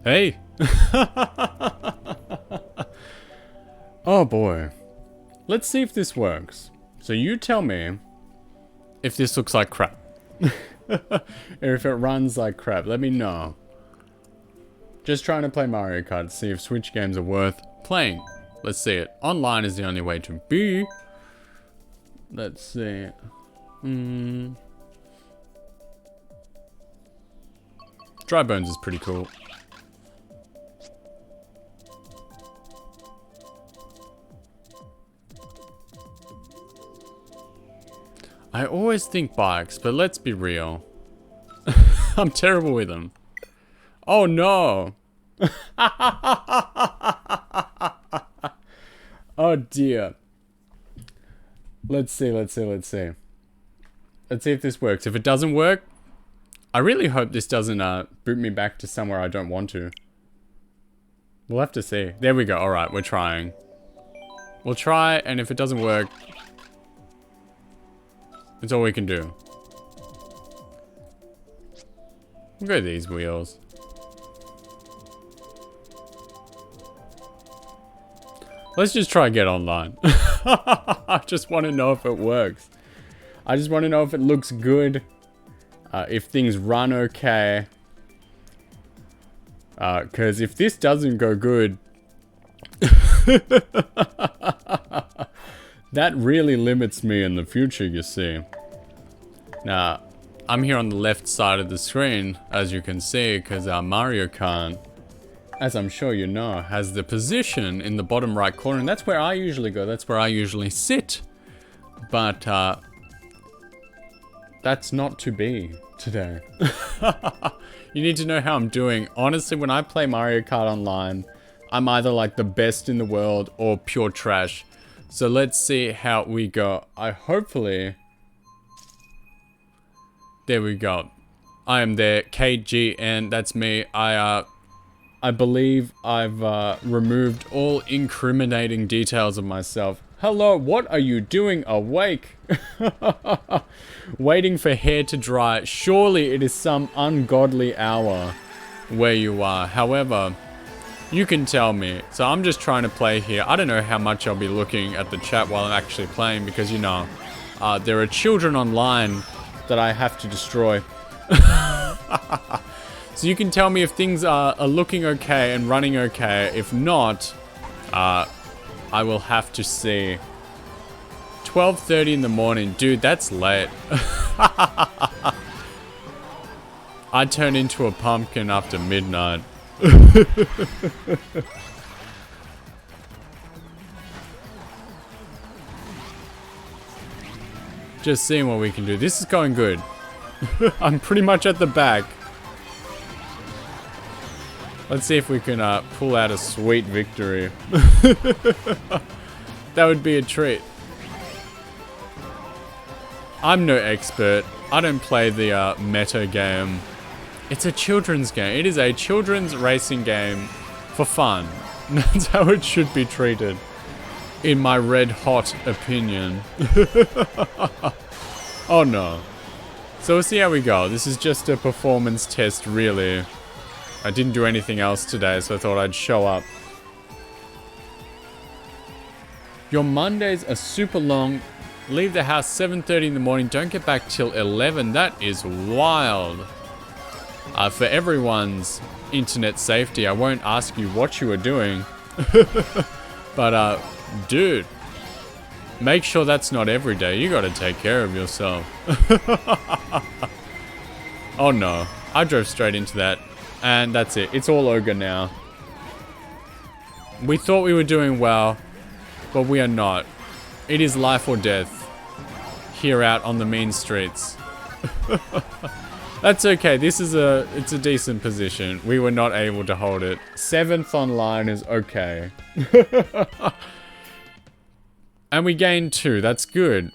Hey! Oh boy. Let's see if this works. So you tell me if this looks like crap. Or if it runs like crap. Let me know. Just trying to play Mario Kart to see if Switch games are worth playing. Let's see it. Online is the only way to be. Let's see. Dry Bones is pretty cool. I always think bikes, but let's be real. I'm terrible with them. Oh no! Oh dear. Let's see. Let's see if this works. If it doesn't work, I really hope this doesn't boot me back to somewhere I don't want to. We'll have to see. There we go. Alright, we're trying. We'll try, and if it doesn't work, that's all we can do. We'll go these wheels. Let's just try and get online. I just want to know if it works. I just want to know if it looks good. If things run okay. Because if this doesn't go good... that really limits me in the future, you see. Now, I'm here on the left side of the screen, as you can see, because Mario Kart, as I'm sure you know, has the position in the bottom right corner, and that's where I usually go, that's where I usually sit. But, that's not to be today. You need to know how I'm doing. Honestly, when I play Mario Kart online, I'm either like the best in the world or pure trash. So let's see how we go. Hopefully... There we go. I am there. KGN, that's me. I believe I've removed all incriminating details of myself. Hello, what are you doing awake? Waiting for hair to dry. Surely it is some ungodly hour where you are. However, you can tell me. So I'm just trying to play here. I don't know how much I'll be looking at the chat while I'm actually playing because, you know, there are children online that I have to destroy. So you can tell me if things are looking okay and running okay. If not, I will have to see. 12:30 in the morning. Dude, that's late. I turn into a pumpkin after midnight. Just seeing what we can do. This is going good. I'm pretty much at the back. Let's see if we can pull out a sweet victory. That would be a treat. I'm no expert. I don't play the meta game. It's a children's game. It is a children's racing game for fun. That's how it should be treated, in my red hot opinion. Oh no. So we'll see how we go. This is just a performance test, really. I didn't do anything else today, so I thought I'd show up. Your Mondays are super long. Leave the house 7:30 in the morning. Don't get back till 11. That is wild. For everyone's internet safety, I won't ask you what you are doing. But, dude, make sure that's not every day. You gotta take care of yourself. Oh no, I drove straight into that. And that's it. It's all ogre now. We thought we were doing well, but we are not. It is life or death here out on the mean streets. That's okay. It's a decent position. We were not able to hold it. 7th online is okay. And we gained 2. That's good.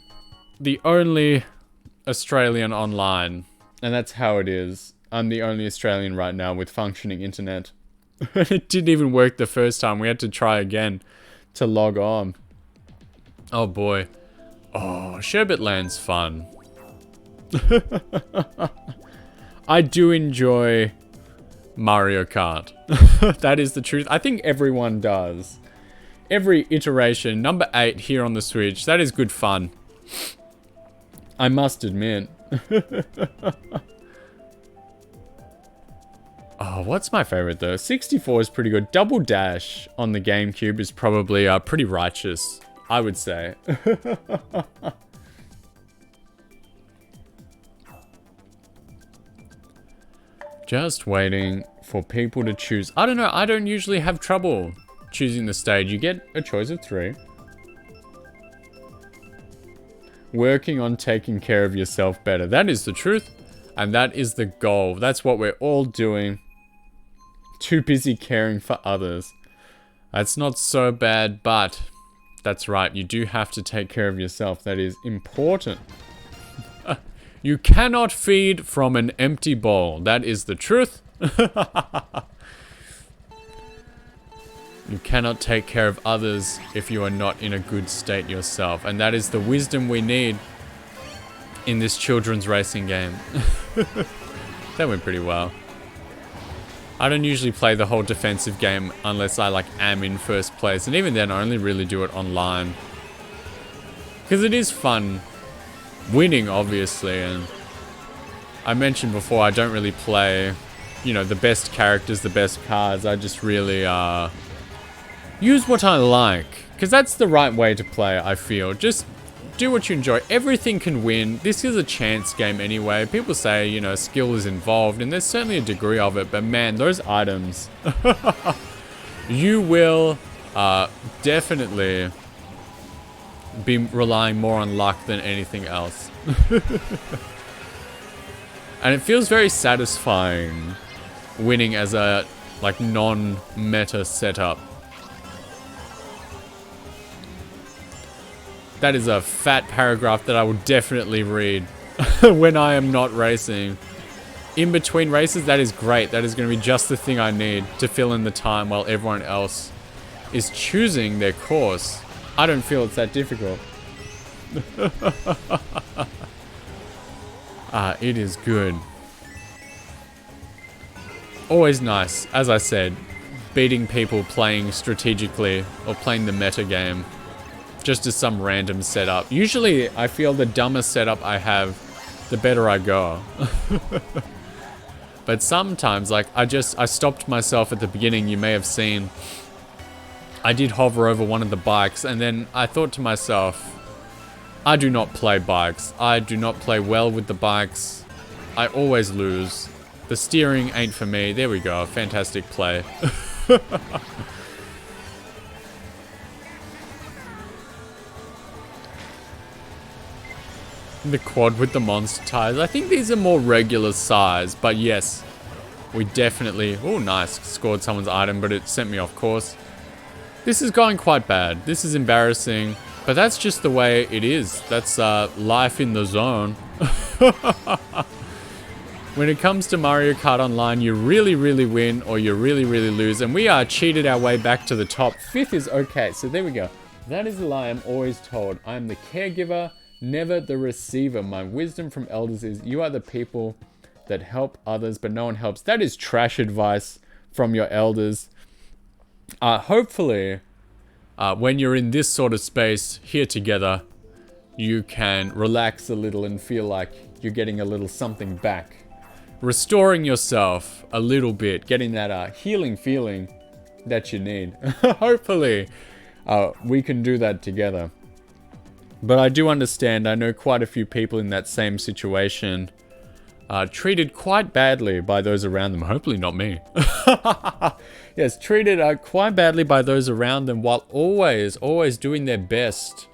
The only Australian online. And that's how it is. I'm the only Australian right now with functioning internet. It didn't even work the first time. We had to try again to log on. Oh boy. Oh, Sherbet Land's fun. I do enjoy Mario Kart. That is the truth. I think everyone does. Every iteration. Number 8 here on the Switch. That is good fun. I must admit. Oh, what's my favorite though? 64 is pretty good. Double Dash on the GameCube is probably pretty righteous, I would say. Just waiting for people to choose. I don't know, I don't usually have trouble choosing the stage. You get a choice of 3. Working on taking care of yourself better. That is the truth. And that is the goal. That's what we're all doing. Too busy caring for others. That's not so bad, but that's right. You do have to take care of yourself. That is important. You cannot feed from an empty bowl. That is the truth. You cannot take care of others if you are not in a good state yourself. And that is the wisdom we need in this children's racing game. That went pretty well. I don't usually play the whole defensive game unless I am in first place. And even then I only really do it online. Because it is fun winning, obviously. And I mentioned before, I don't really play, the best characters, the best cards. I just really use what I like. Because that's the right way to play, I feel. Just do what you enjoy. Everything can win. This is a chance game anyway. People say, skill is involved, and there's certainly a degree of it, but man, those items, you will definitely be relying more on luck than anything else. And it feels very satisfying winning as a non-meta setup. That is a fat paragraph that I will definitely read when I am not racing. In between races, that is great. That is going to be just the thing I need to fill in the time while everyone else is choosing their course. I don't feel it's that difficult. It is good. Always nice, as I said, beating people playing strategically or playing the meta game. Just as some random setup. Usually, I feel the dumber setup I have, the better I go. But sometimes, I stopped myself at the beginning. You may have seen, I did hover over one of the bikes, and then I thought to myself, I do not play bikes. I do not play well with the bikes. I always lose. The steering ain't for me. There we go. Fantastic play. The quad with the monster tires. I think these are more regular size, but yes, we definitely... Oh, nice. Scored someone's item, but it sent me off course. This is going quite bad. This is embarrassing, but that's just the way it is. That's life in the zone. When it comes to Mario Kart Online, you really, really win or you really, really lose, and we are cheated our way back to the top. 5th is okay, so there we go. That is a lie I'm always told. I'm the caregiver, never the receiver. My wisdom from elders is you are the people that help others, but no one helps. That is trash advice from your elders. Hopefully, when you're in this sort of space here together, you can relax a little and feel like you're getting a little something back. Restoring yourself a little bit, getting that healing feeling that you need. Hopefully, we can do that together. But I do understand, I know quite a few people in that same situation treated quite badly by those around them. Hopefully not me. Yes, treated quite badly by those around them while always doing their best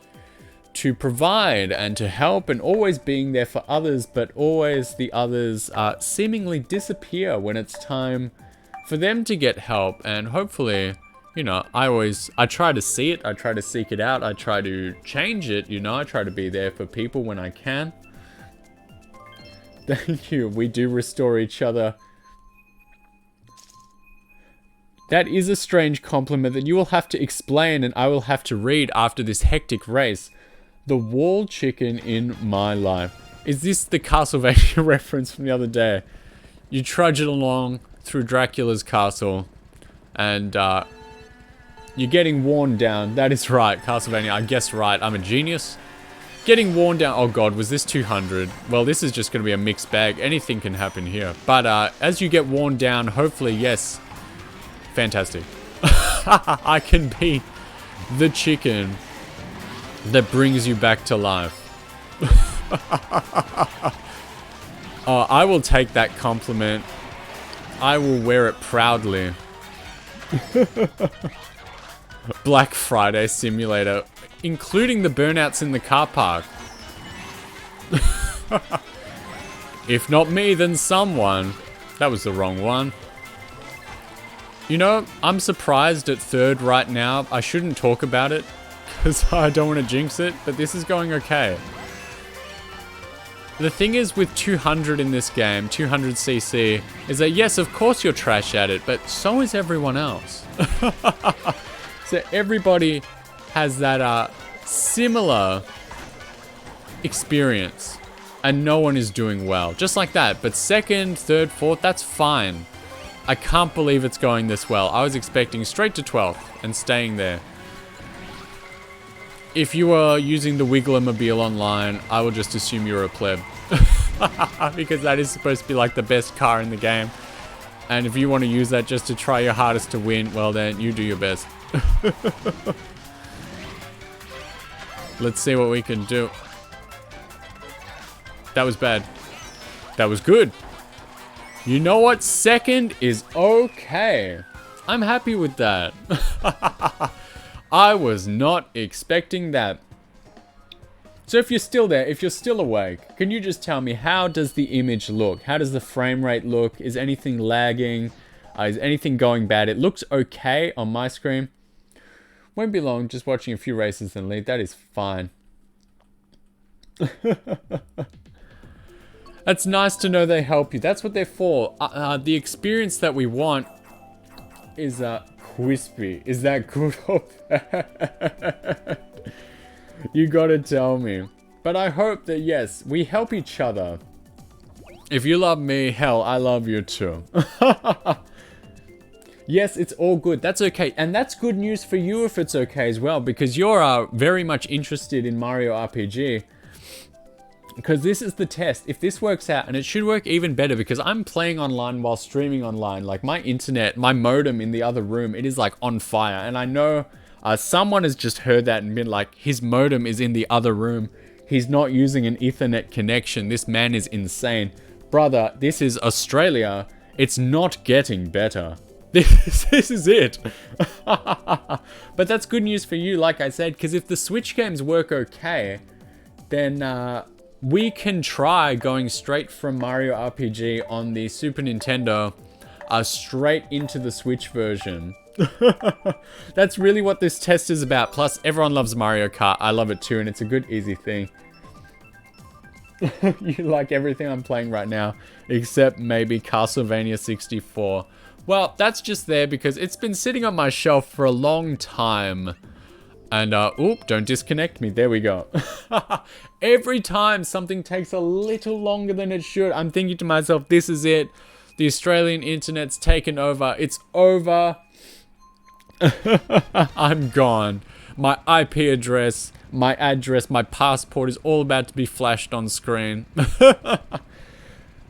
to provide and to help and always being there for others, but always the others seemingly disappear when it's time for them to get help. And hopefully, I try to see it, I try to seek it out, I try to change it, I try to be there for people when I can. Thank you, we do restore each other. That is a strange compliment that you will have to explain and I will have to read after this hectic race. The wall chicken in my life. Is this the Castlevania reference from the other day? You trudge it along through Dracula's castle. And, you're getting worn down. That is right, Castlevania. I guessed right. I'm a genius. Getting worn down. Oh god, was this 200? Well, this is just going to be a mixed bag. Anything can happen here. But as you get worn down, hopefully, yes. Fantastic. I can be the chicken that brings you back to life. Oh, I will take that compliment. I will wear it proudly. Black Friday Simulator, including the burnouts in the car park. If not me, then someone. That was the wrong one. You know, I'm surprised at third right now. I shouldn't talk about it, because I don't want to jinx it, but this is going okay. The thing is with 200 in this game, 200cc, is that yes, of course you're trash at it, but so is everyone else. So everybody has that similar experience, and no one is doing well. Just like that, but second, third, fourth, that's fine. I can't believe it's going this well. I was expecting straight to 12th and staying there. If you are using the Wiggler-mobile online, I will just assume you're a pleb. Because that is supposed to be like the best car in the game. And if you want to use that just to try your hardest to win, well then, you do your best. Let's see what we can do. That was bad. That was good. You know what? Second is okay. I'm happy with that. I was not expecting that. So if you're still there, if you're still awake, can you just tell me, how does the image look? How does the frame rate look? Is anything lagging? Is anything going bad? It looks okay on my screen. Won't be long, just watching a few races and lead. That is fine. That's nice to know they help you. That's what they're for. The experience that we want is crispy. Is that good or bad? You gotta tell me. But I hope that, yes, we help each other. If you love me, hell, I love you too. Yes, it's all good. That's okay. And that's good news for you if it's okay as well, because you're very much interested in Mario RPG. Because this is the test. If this works out, and it should work even better, because I'm playing online while streaming online. Like my internet, my modem in the other room, it is like on fire. And I know someone has just heard that and been like, his modem is in the other room. He's not using an Ethernet connection. This man is insane. Brother, this is Australia. It's not getting better. This is it. But that's good news for you, like I said, because if the Switch games work okay, then we can try going straight from Mario RPG on the Super Nintendo straight into the Switch version. That's really what this test is about. Plus, everyone loves Mario Kart. I love it too, and it's a good, easy thing. You like everything I'm playing right now, except maybe Castlevania 64. Well, that's just there because it's been sitting on my shelf for a long time. And, oop, don't disconnect me. There we go. Every time something takes a little longer than it should, I'm thinking to myself, this is it. The Australian internet's taken over. It's over. I'm gone. My IP address, my address, my passport is all about to be flashed on screen. Yeah,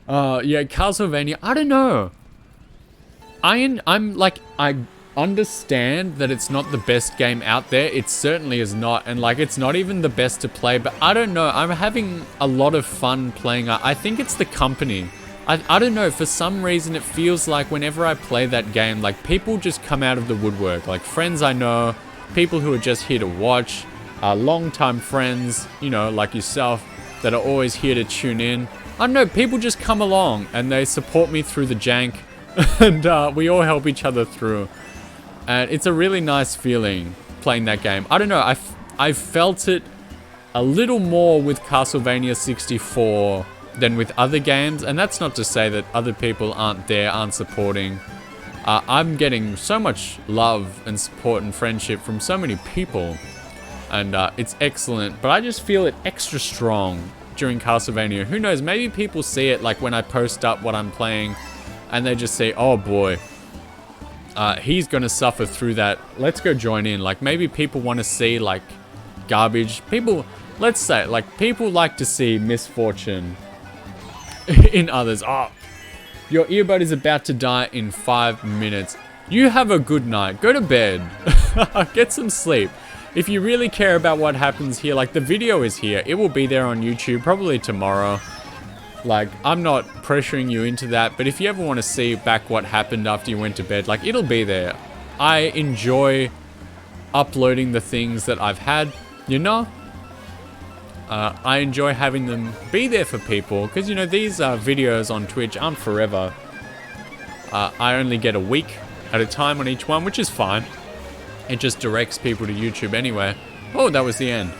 Castlevania, I don't know. I'm like, I understand that it's not the best game out there. It certainly is not. And like, it's not even the best to play, but I don't know. I'm having a lot of fun playing. I think it's the company. I don't know, for some reason it feels like whenever I play that game, like people just come out of the woodwork. Like friends I know, people who are just here to watch, long-time friends, you know, like yourself, that are always here to tune in. I don't know, people just come along and they support me through the jank. And we all help each other through. And it's a really nice feeling playing that game. I don't know, I felt it a little more with Castlevania 64 than with other games. And that's not to say that other people aren't there, aren't supporting. I'm getting so much love and support and friendship from so many people. And it's excellent. But I just feel it extra strong during Castlevania. Who knows, maybe people see it like when I post up what I'm playing and they just say, oh boy, he's gonna suffer through that. Let's go join in. Like, maybe people want to see, like, garbage. People, let's say, like, people like to see misfortune in others. Oh, your earbud is about to die in 5 minutes. You have a good night. Go to bed. Get some sleep. If you really care about what happens here, like, the video is here. It will be there on YouTube probably tomorrow. Like, I'm not pressuring you into that, but if you ever want to see back what happened after you went to bed, like, it'll be there. I enjoy uploading the things that I've had, you know? I enjoy having them be there for people, because, you know, these videos on Twitch aren't forever. I only get a week at a time on each one, which is fine. It just directs people to YouTube anyway. Oh, that was the end.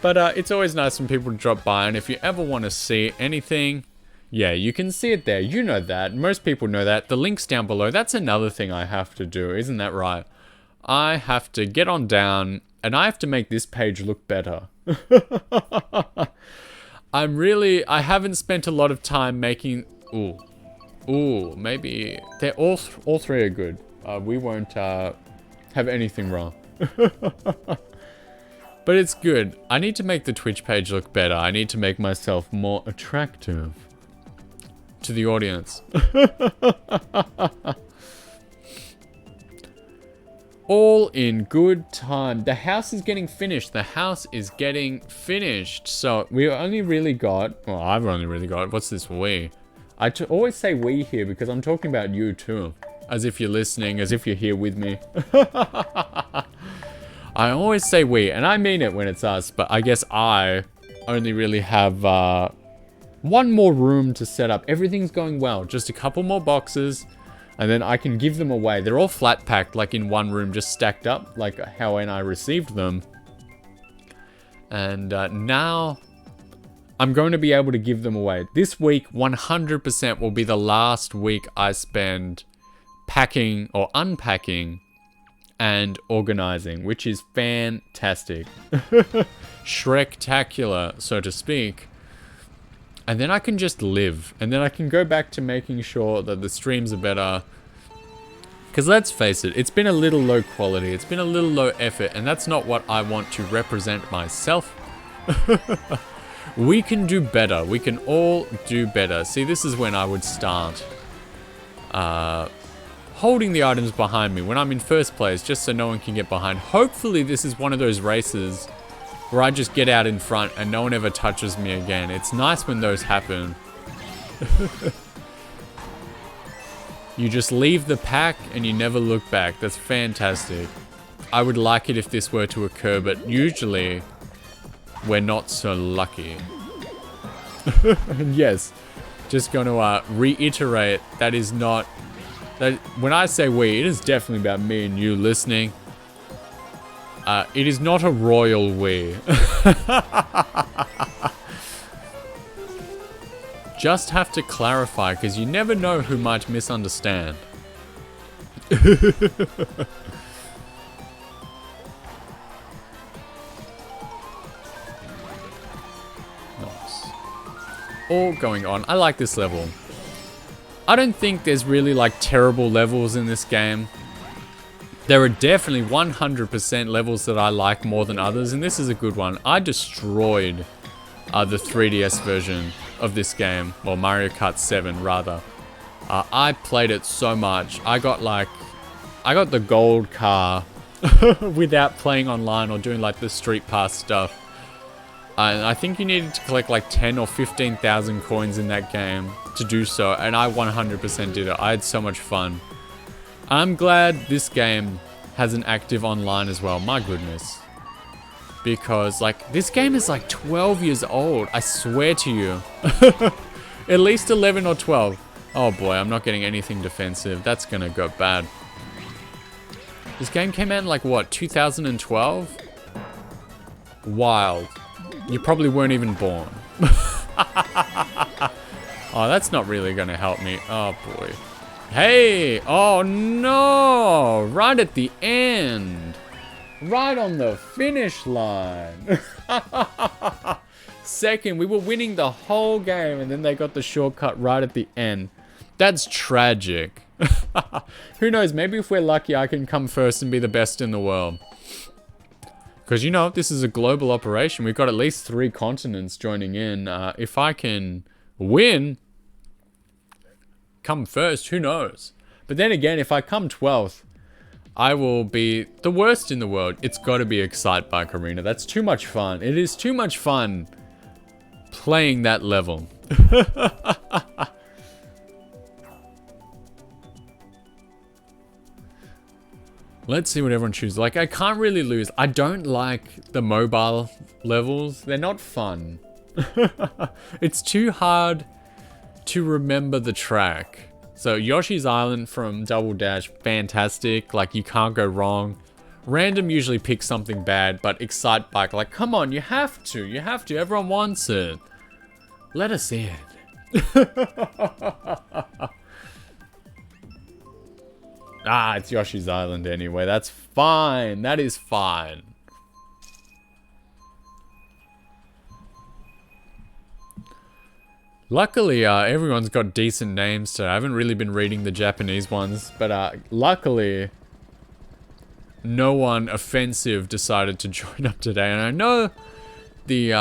But it's always nice when people drop by, and if you ever want to see anything, yeah, you can see it there. You know that. Most people know that. The link's down below. That's another thing I have to do, isn't that right? I have to get on down, and I have to make this page look better. I haven't spent a lot of time making... Ooh, maybe... They're all three are good. We won't have anything wrong. But it's good. I need to make the Twitch page look better. I need to make myself more attractive to the audience. All in good time. The house is getting finished. The house is getting finished. So we only really got... Well, I've only really got... What's this we? I always say we here because I'm talking about you too. As if you're listening, as if you're here with me. I always say we, and I mean it when it's us, but I guess I only really have one more room to set up. Everything's going well. Just a couple more boxes, and then I can give them away. They're all flat packed, like in one room, just stacked up, like how when I received them. And now I'm going to be able to give them away. This week, 100% will be the last week I spend packing or unpacking and organizing, which is fantastic. Shrek-tacular, so to speak. And then I can just live. And then I can go back to making sure that the streams are better. Because let's face it, it's been a little low quality. It's been a little low effort. And that's not what I want to represent myself. We can do better. We can all do better. See, this is when I would start holding the items behind me when I'm in first place, just so no one can get behind. Hopefully this is one of those races where I just get out in front and no one ever touches me again. It's nice when those happen. You just leave the pack and you never look back. That's fantastic. I would like it if this were to occur, but usually we're not so lucky. And yes, just going to reiterate, that is not... That when I say we, it is definitely about me and you listening. It is not a royal we. Just have to clarify, because you never know who might misunderstand. Nice. All going on. I like this level. I don't think there's really like terrible levels in this game. There are definitely 100% levels that I like more than others, and this is a good one. I destroyed the 3DS version of this game, or Mario Kart 7 rather. I played it so much. I got the gold car without playing online or doing like the street pass stuff. And I think you needed to collect like 10 or 15,000 coins in that game to do so, and I 100% did it. I had so much fun. I'm glad this game has an active online as well, my goodness. Because like, this game is like 12 years old, I swear to you. At least 11 or 12. Oh boy, I'm not getting anything defensive. That's gonna go bad. This game came out in like what, 2012? Wild. You probably weren't even born. Oh, that's not really gonna help me. Oh boy. Hey! Oh no! Right at the end! Right on the finish line! Second, we were winning the whole game and then they got the shortcut right at the end. That's tragic. Who knows, maybe if we're lucky I can come first and be the best in the world. Because, you know, this is a global operation. We've got at least 3 continents joining in. If I can win, come first, who knows? But then again, if I come 12th, I will be the worst in the world. It's got to be Excite Bike Arena. That's too much fun. It is too much fun playing that level. Let's see what everyone chooses. Like, I can't really lose. I don't like the mobile levels. They're not fun. It's too hard to remember the track. So, Yoshi's Island from Double Dash, fantastic. Like, you can't go wrong. Random usually picks something bad, but Excite Bike, like, come on, you have to. You have to. Everyone wants it. Let us in. Ah, it's Yoshi's Island anyway. That's fine. That is fine. Luckily, everyone's got decent names today. I haven't really been reading the Japanese ones, but luckily, no one offensive decided to join up today. And I know the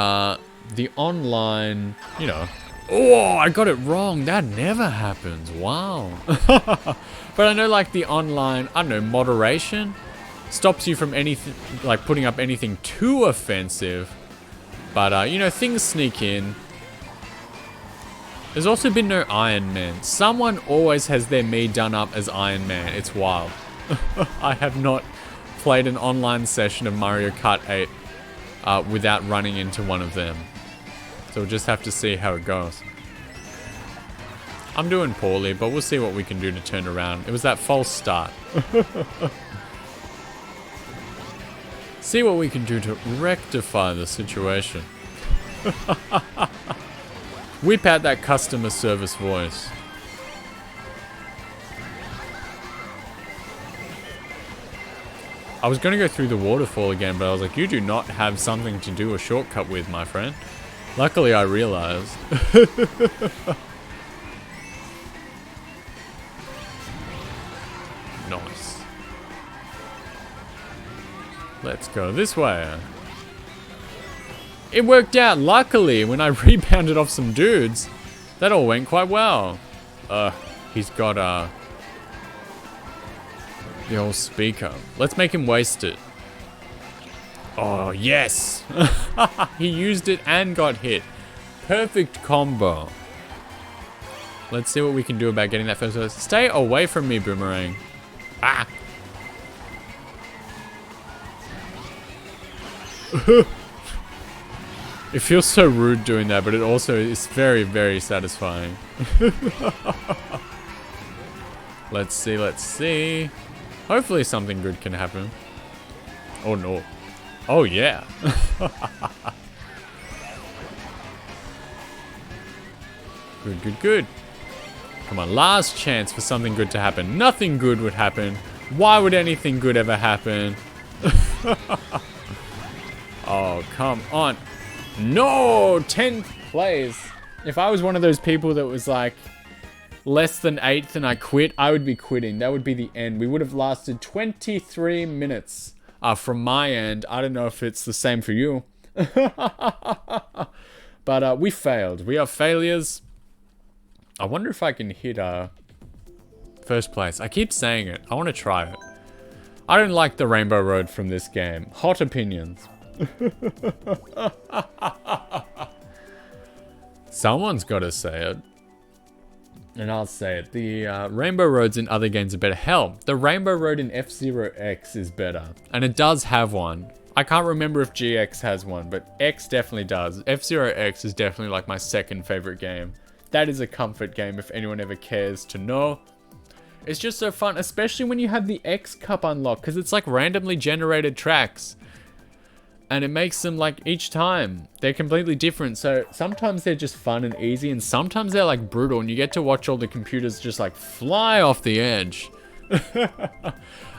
online, you know... Oh, I got it wrong. That never happens. Wow. But I know, like, the online, I don't know, moderation stops you from anything, like, putting up anything too offensive. But, you know, things sneak in. There's also been no Iron Man. Someone always has their me done up as Iron Man. It's wild. I have not played an online session of Mario Kart 8 without running into one of them. So we'll just have to see how it goes. I'm doing poorly, but we'll see what we can do to turn around. It was that false start. See what we can do to rectify the situation. Whip out that customer service voice. I was going to go through the waterfall again, but I was like, you do not have something to do a shortcut with, my friend. Luckily, I realized. Nice. Let's go this way. It worked out, luckily, when I rebounded off some dudes. That all went quite well. He's got, the old speaker. Let's make him waste it. Oh, yes! He used it and got hit. Perfect combo. Let's see what we can do about getting that first. Stay away from me, Boomerang. Ah! It feels so rude doing that, but it also is very, very satisfying. Let's see, let's see. Hopefully something good can happen. Oh no. Oh yeah. Good, good, good. Come on, last chance for something good to happen. Nothing good would happen. Why would anything good ever happen? Oh, come on. No! 10th place. If I was one of those people that was like less than 8th and I quit, I would be quitting. That would be the end. We would have lasted 23 minutes from my end. I don't know if it's the same for you. But we failed. We are failures. I wonder if I can hit first place. I keep saying it. I want to try it. I don't like the Rainbow Road from this game. Hot opinions. Someone's got to say it. And I'll say it. The Rainbow Roads in other games are better. Hell, the Rainbow Road in F-Zero X is better. And it does have one. I can't remember if GX has one, but X definitely does. F-Zero X is definitely like my second favorite game. That is a comfort game if anyone ever cares to know. It's just so fun, especially when you have the X Cup unlocked, because it's like randomly generated tracks. And it makes them like each time they're completely different. So sometimes they're just fun and easy, and sometimes they're like brutal, and you get to watch all the computers just like fly off the edge.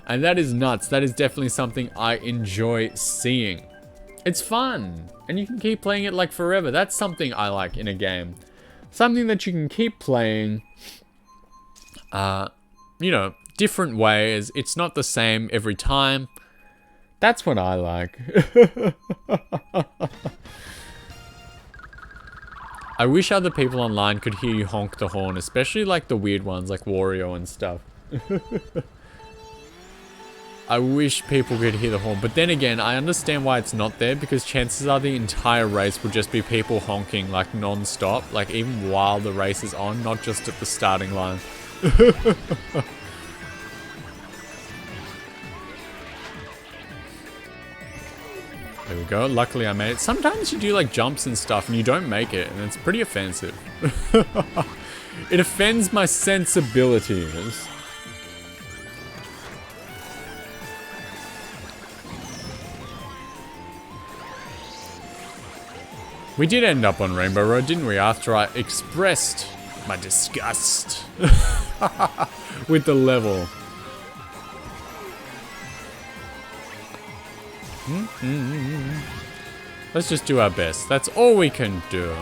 And that is nuts. That is definitely something I enjoy seeing. It's fun, and you can keep playing it like forever. That's something I like in a game. Something that you can keep playing you know, different ways. It's not the same every time. That's what I like. I wish other people online could hear you honk the horn, especially like the weird ones like Wario and stuff. I wish people could hear the horn, but then again, I understand why it's not there, because chances are the entire race will just be people honking like non-stop, like even while the race is on, not just at the starting line. There we go. Luckily I made it. Sometimes you do like jumps and stuff and you don't make it, and it's pretty offensive. It offends my sensibilities. We did end up on Rainbow Road, didn't we? After I expressed my disgust with the level. Let's just do our best. That's all we can do.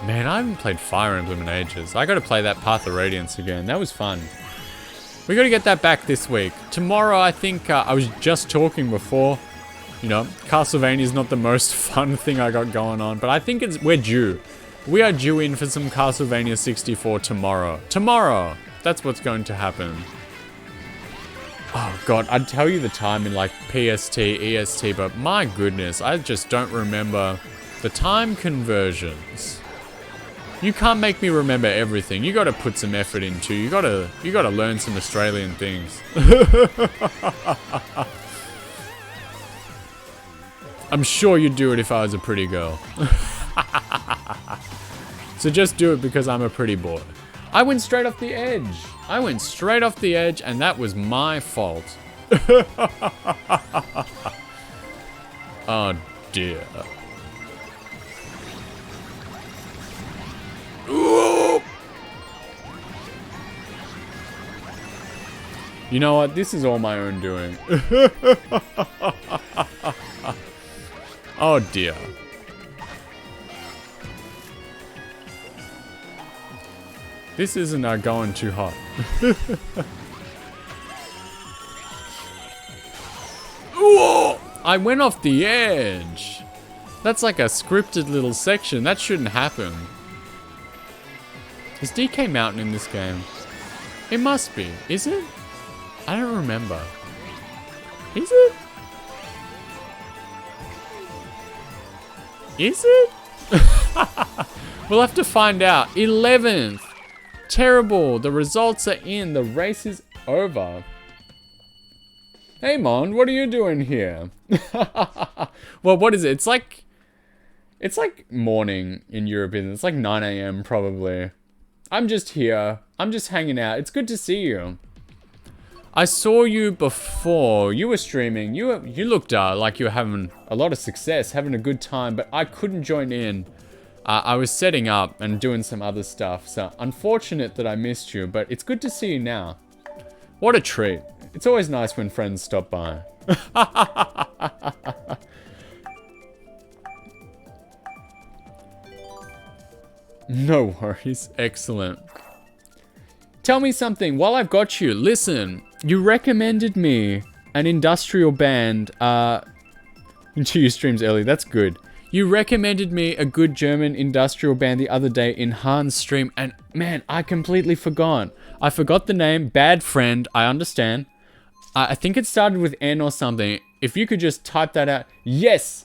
Man, I haven't played Fire Emblem in ages. I gotta play that Path of Radiance again. That was fun. We gotta get that back this week. Tomorrow, I think, I was just talking before. You know, Castlevania is not the most fun thing I got going on, but I think we're due. We are due in for some Castlevania 64 tomorrow. Tomorrow! That's what's going to happen. Oh god, I'd tell you the time in like PST, EST, but my goodness, I just don't remember the time conversions. You can't make me remember everything. You gotta put some effort into. You gotta learn some Australian things. I'm sure you'd do it if I was a pretty girl. So just do it because I'm a pretty boy. I went straight off the edge. I went straight off the edge, and that was my fault. Oh dear. Ooh. You know what? This is all my own doing. Oh dear. This isn't going too hot. Whoa! I went off the edge. That's like a scripted little section. That shouldn't happen. Is DK Mountain in this game? It must be. Is it? I don't remember. Is it? Is it? We'll have to find out. 11th. Terrible. The results are in. The race is over. Hey, Mon, what are you doing here? Well, what is it? It's like morning in Europe, isn't it? It's like 9 a.m. probably. I'm just here. I'm just hanging out. It's good to see you. I saw you before. You were streaming. You looked like you were having a lot of success, having a good time, but I couldn't join in. I was setting up and doing some other stuff, so unfortunate that I missed you, but it's good to see you now. What a treat. It's always nice when friends stop by. No worries. Excellent. Tell me something while I've got you. Listen, you recommended me an industrial band into your streams early. That's good. You recommended me a good German industrial band the other day in Han's stream, and man, I completely forgot. I forgot the name. Bad friend. I understand. I think it started with N or something. If you could just type that out. Yes!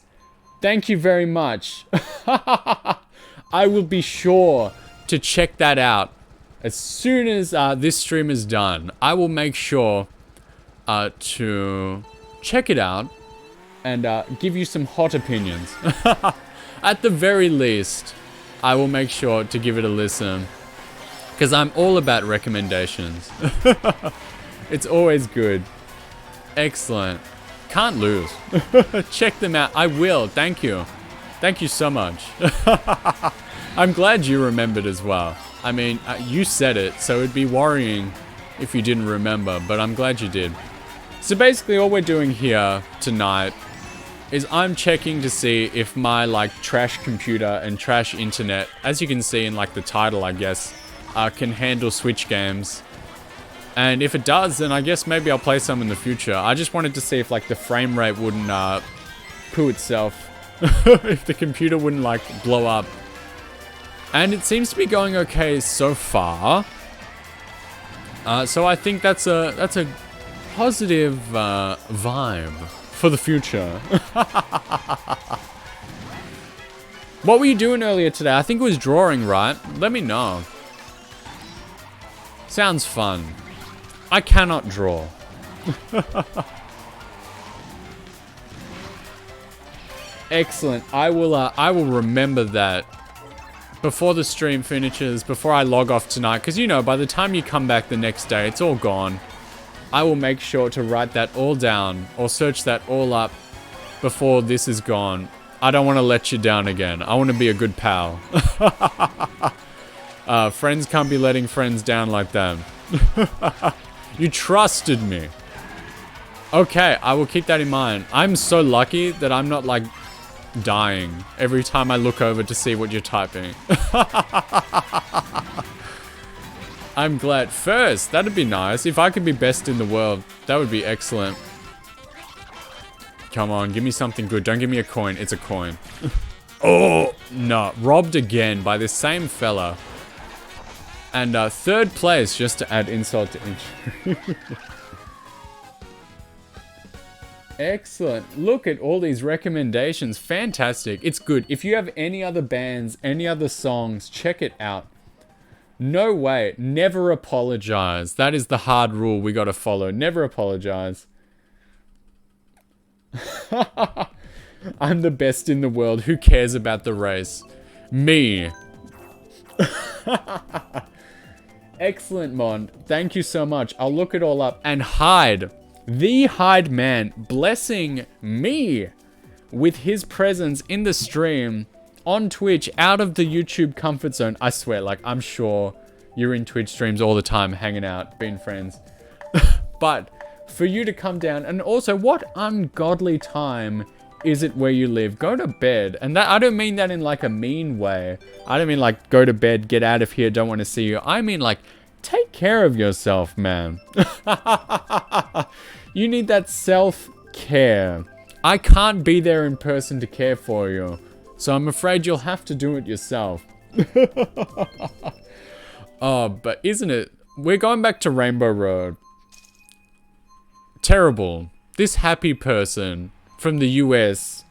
Thank you very much. I will be sure to check that out. As soon as this stream is done, I will make sure to check it out and give you some hot opinions. At the very least, I will make sure to give it a listen. Because I'm all about recommendations. It's always good. Excellent. Can't lose. Check them out. I will. Thank you. Thank you so much. I'm glad you remembered as well. I mean, you said it, so it'd be worrying if you didn't remember, but I'm glad you did. So basically all we're doing here tonight is I'm checking to see if my like trash computer and trash internet, as you can see in like the title, I guess, can handle Switch games. And if it does, then I guess maybe I'll play some in the future. I just wanted to see if like the frame rate wouldn't poo itself. If the computer wouldn't like blow up. And it seems to be going okay so far. So I think that's a positive vibe for the future. What were you doing earlier today? I think it was drawing, right? Let me know. Sounds fun. I cannot draw. Excellent. I will remember that before the stream finishes, before I log off tonight, because you know, by the time you come back the next day, it's all gone. I will make sure to write that all down or search that all up before this is gone. I don't want to let you down again. I want to be a good pal. Friends can't be letting friends down like that. You trusted me. Okay, I will keep that in mind. I'm so lucky that I'm not like dying every time I look over to see what you're typing. I'm glad. First, that'd be nice. If I could be best in the world, that would be excellent. Come on, give me something good. Don't give me a coin. It's a coin. Oh, no. Robbed again by this same fella. And third place, just to add insult to injury. Excellent. Look at all these recommendations. Fantastic. It's good. If you have any other bands, any other songs, check it out. No way. Never apologize. That is the hard rule we gotta follow. Never apologize. I'm the best in the world. Who cares about the race? Me. Excellent, Mon. Thank you so much. I'll look it all up. And Hyde. The Hyde Man blessing me with his presence in the stream on Twitch out of the YouTube comfort zone. I swear, like, I'm sure you're in Twitch streams all the time, hanging out, being friends. But for you to come down, and also, what ungodly time is it where you live? Go to bed. And that, I don't mean that in like a mean way. I don't mean like, go to bed, get out of here, don't want to see you. I mean like, take care of yourself, man. You need that self-care. I can't be there in person to care for you. So I'm afraid you'll have to do it yourself. Oh, but isn't it? We're going back to Rainbow Road. Terrible. This happy person from the US,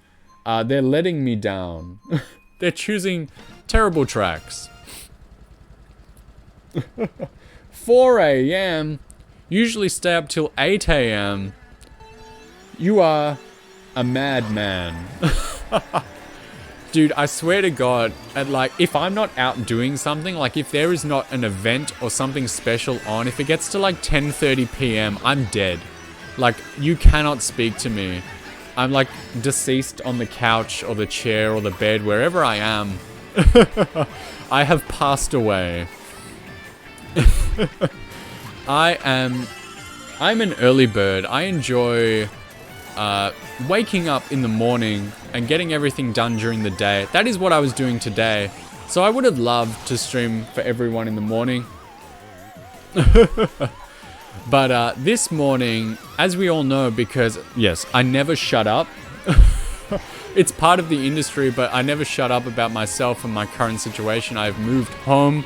they're letting me down. They're choosing terrible tracks. 4 a.m. Usually stay up till 8 a.m. You are a madman. Dude, I swear to God, at like, if I'm not out doing something, like if there is not an event or something special on, if it gets to like 10:30 p.m., I'm dead. Like, you cannot speak to me. I'm like deceased on the couch or the chair or the bed, wherever I am. I have passed away. I'm an early bird. I enjoy waking up in the morning and getting everything done during the day. That is what I was doing today. So I would have loved to stream for everyone in the morning. But this morning, as we all know, because yes, I never shut up. It's part of the industry, but I never shut up about myself and my current situation. I've moved home,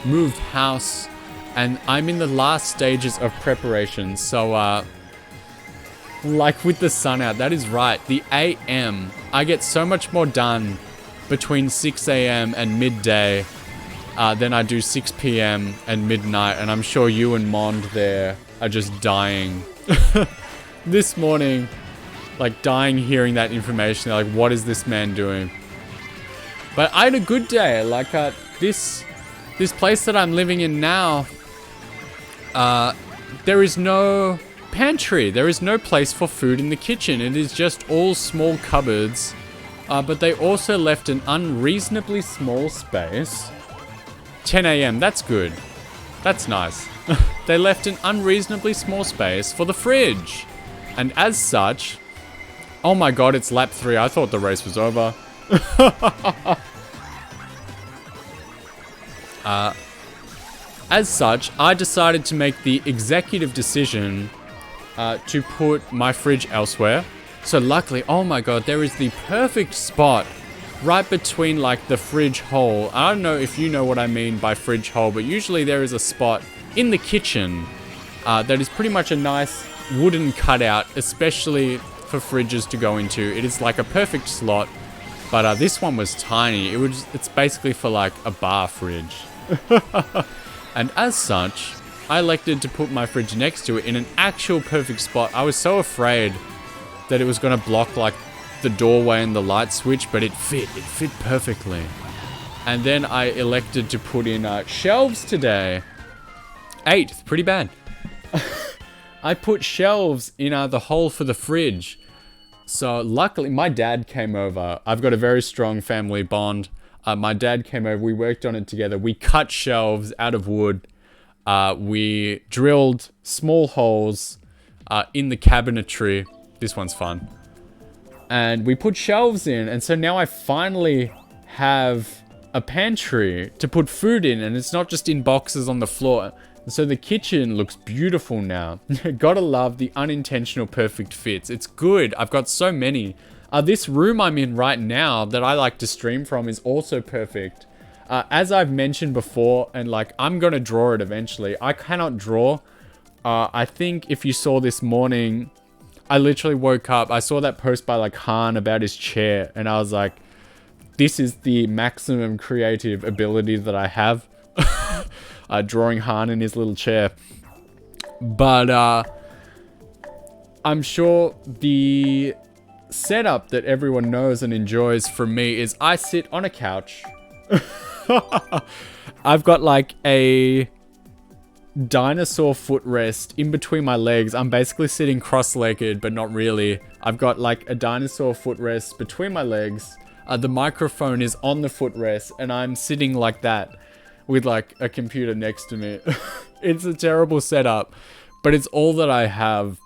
moved house, and I'm in the last stages of preparation. So, like with the sun out, that is right. The AM, I get so much more done between 6 a.m. and midday than I do 6 p.m. and midnight. And I'm sure you and Mond there are just dying. This morning, like dying hearing that information. They're like, what is this man doing? But I had a good day. Like this place that I'm living in now, there is no pantry. There is no place for food in the kitchen. It is just all small cupboards. But they also left an unreasonably small space. 10 a.m. That's good. That's nice. They left an unreasonably small space for the fridge. And as such, Oh my god, it's lap 3. I thought the race was over. As such, I decided to make the executive decision to put my fridge elsewhere. So luckily, oh my god, there is the perfect spot right between like the fridge hole. I don't know if you know what I mean by fridge hole, but usually there is a spot in the kitchen that is pretty much a nice wooden cutout, especially for fridges to go into. It is like a perfect slot, but this one was tiny. It's basically for like a bar fridge. And as such, I elected to put my fridge next to it in an actual perfect spot. I was so afraid that it was going to block like the doorway and the light switch, but it fit perfectly. And then I elected to put in shelves today. 8, pretty bad. I put shelves in the hole for the fridge. So luckily my dad came over. I've got a very strong family bond. My dad came over, we worked on it together. We cut shelves out of wood. We drilled small holes in the cabinetry. This one's fun. And we put shelves in. And so now I finally have a pantry to put food in. And it's not just in boxes on the floor. And so the kitchen looks beautiful now. Gotta love the unintentional perfect fits. It's good. I've got so many. This room I'm in right now that I like to stream from is also perfect. As I've mentioned before, and like, I'm gonna draw it eventually. I cannot draw. I think if you saw this morning, I literally woke up. I saw that post by like Han about his chair, and I was like, this is the maximum creative ability that I have. Drawing Han in his little chair. But I'm sure the setup that everyone knows and enjoys from me is I sit on a couch. I've got like a dinosaur footrest in between my legs. I'm basically sitting cross-legged, but not really. I've got like a dinosaur footrest between my legs. The microphone is on the footrest, and I'm sitting like that with like a computer next to me. It's a terrible setup, but it's all that I have.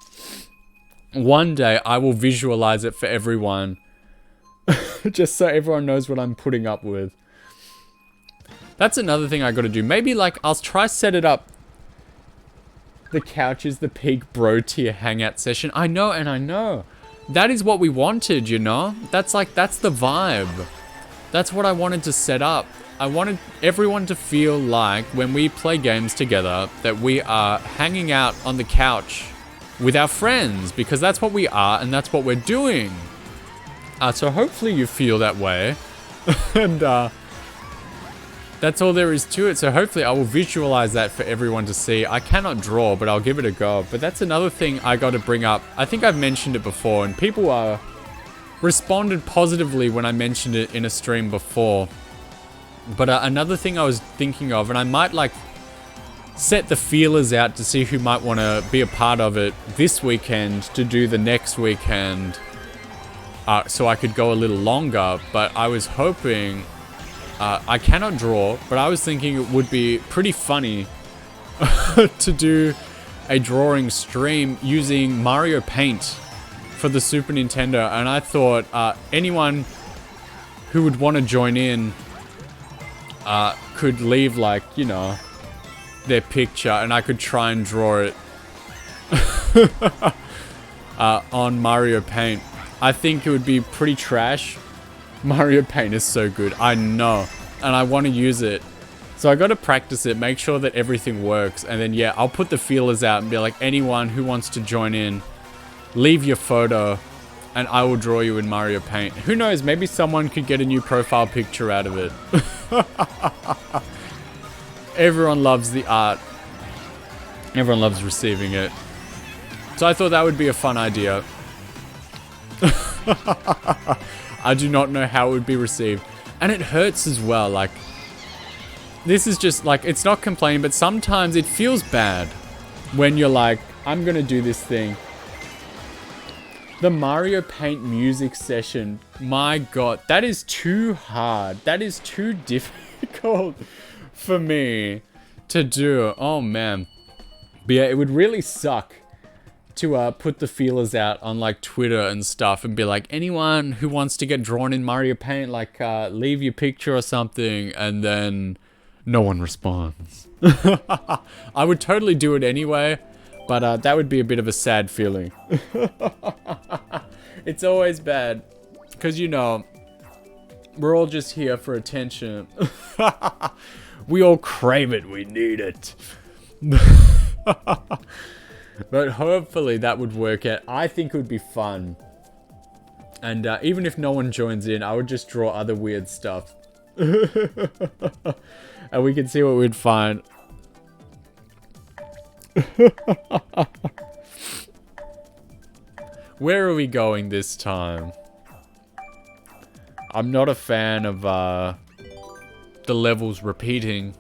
One day I will visualize it for everyone. Just so everyone knows what I'm putting up with. That's another thing I gotta do. Maybe like I'll try set it up. The couch is the peak bro tier hangout session. I know, and I know. That is what we wanted, you know? That's the vibe. That's what I wanted to set up. I wanted everyone to feel like when we play games together that we are hanging out on the couch with our friends, because that's what we are and that's what we're doing. So hopefully you feel that way. And that's all there is to it. So hopefully I will visualize that for everyone to see. I cannot draw, but I'll give it a go. But that's another thing I got to bring up. I think I've mentioned it before, and people responded positively when I mentioned it in a stream before. But another thing I was thinking of, and I might like set the feelers out to see who might want to be a part of it this weekend to do the next weekend, so I could go a little longer. But I was hoping, I cannot draw, but I was thinking it would be pretty funny to do a drawing stream using Mario Paint for the Super Nintendo. And I thought anyone who would want to join in could leave, like, you know, their picture, and I could try and draw it on Mario Paint. I think it would be pretty trash. Mario Paint is so good, I know, and I want to use it. So I got to practice it, make sure that everything works, and then yeah, I'll put the feelers out and be like, anyone who wants to join in, leave your photo, and I will draw you in Mario Paint. Who knows, maybe someone could get a new profile picture out of it. Everyone loves the art. Everyone loves receiving it. So I thought that would be a fun idea. I do not know how it would be received. And it hurts as well, like, this is just, like, it's not complaining, but sometimes it feels bad when you're like, I'm gonna do this thing. The Mario Paint music session, my god, that is too hard. That is too difficult for me to do. Oh man. But yeah, it would really suck to put the feelers out on like Twitter and stuff and be like, anyone who wants to get drawn in Mario Paint, like leave your picture or something, and then no one responds. I would totally do it anyway, but that would be a bit of a sad feeling. It's always bad, because you know, we're all just here for attention. We all crave it, we need it. But hopefully that would work out. I think it would be fun. And even if no one joins in, I would just draw other weird stuff. And we can see what we'd find. Where are we going this time? I'm not a fan of the levels repeating.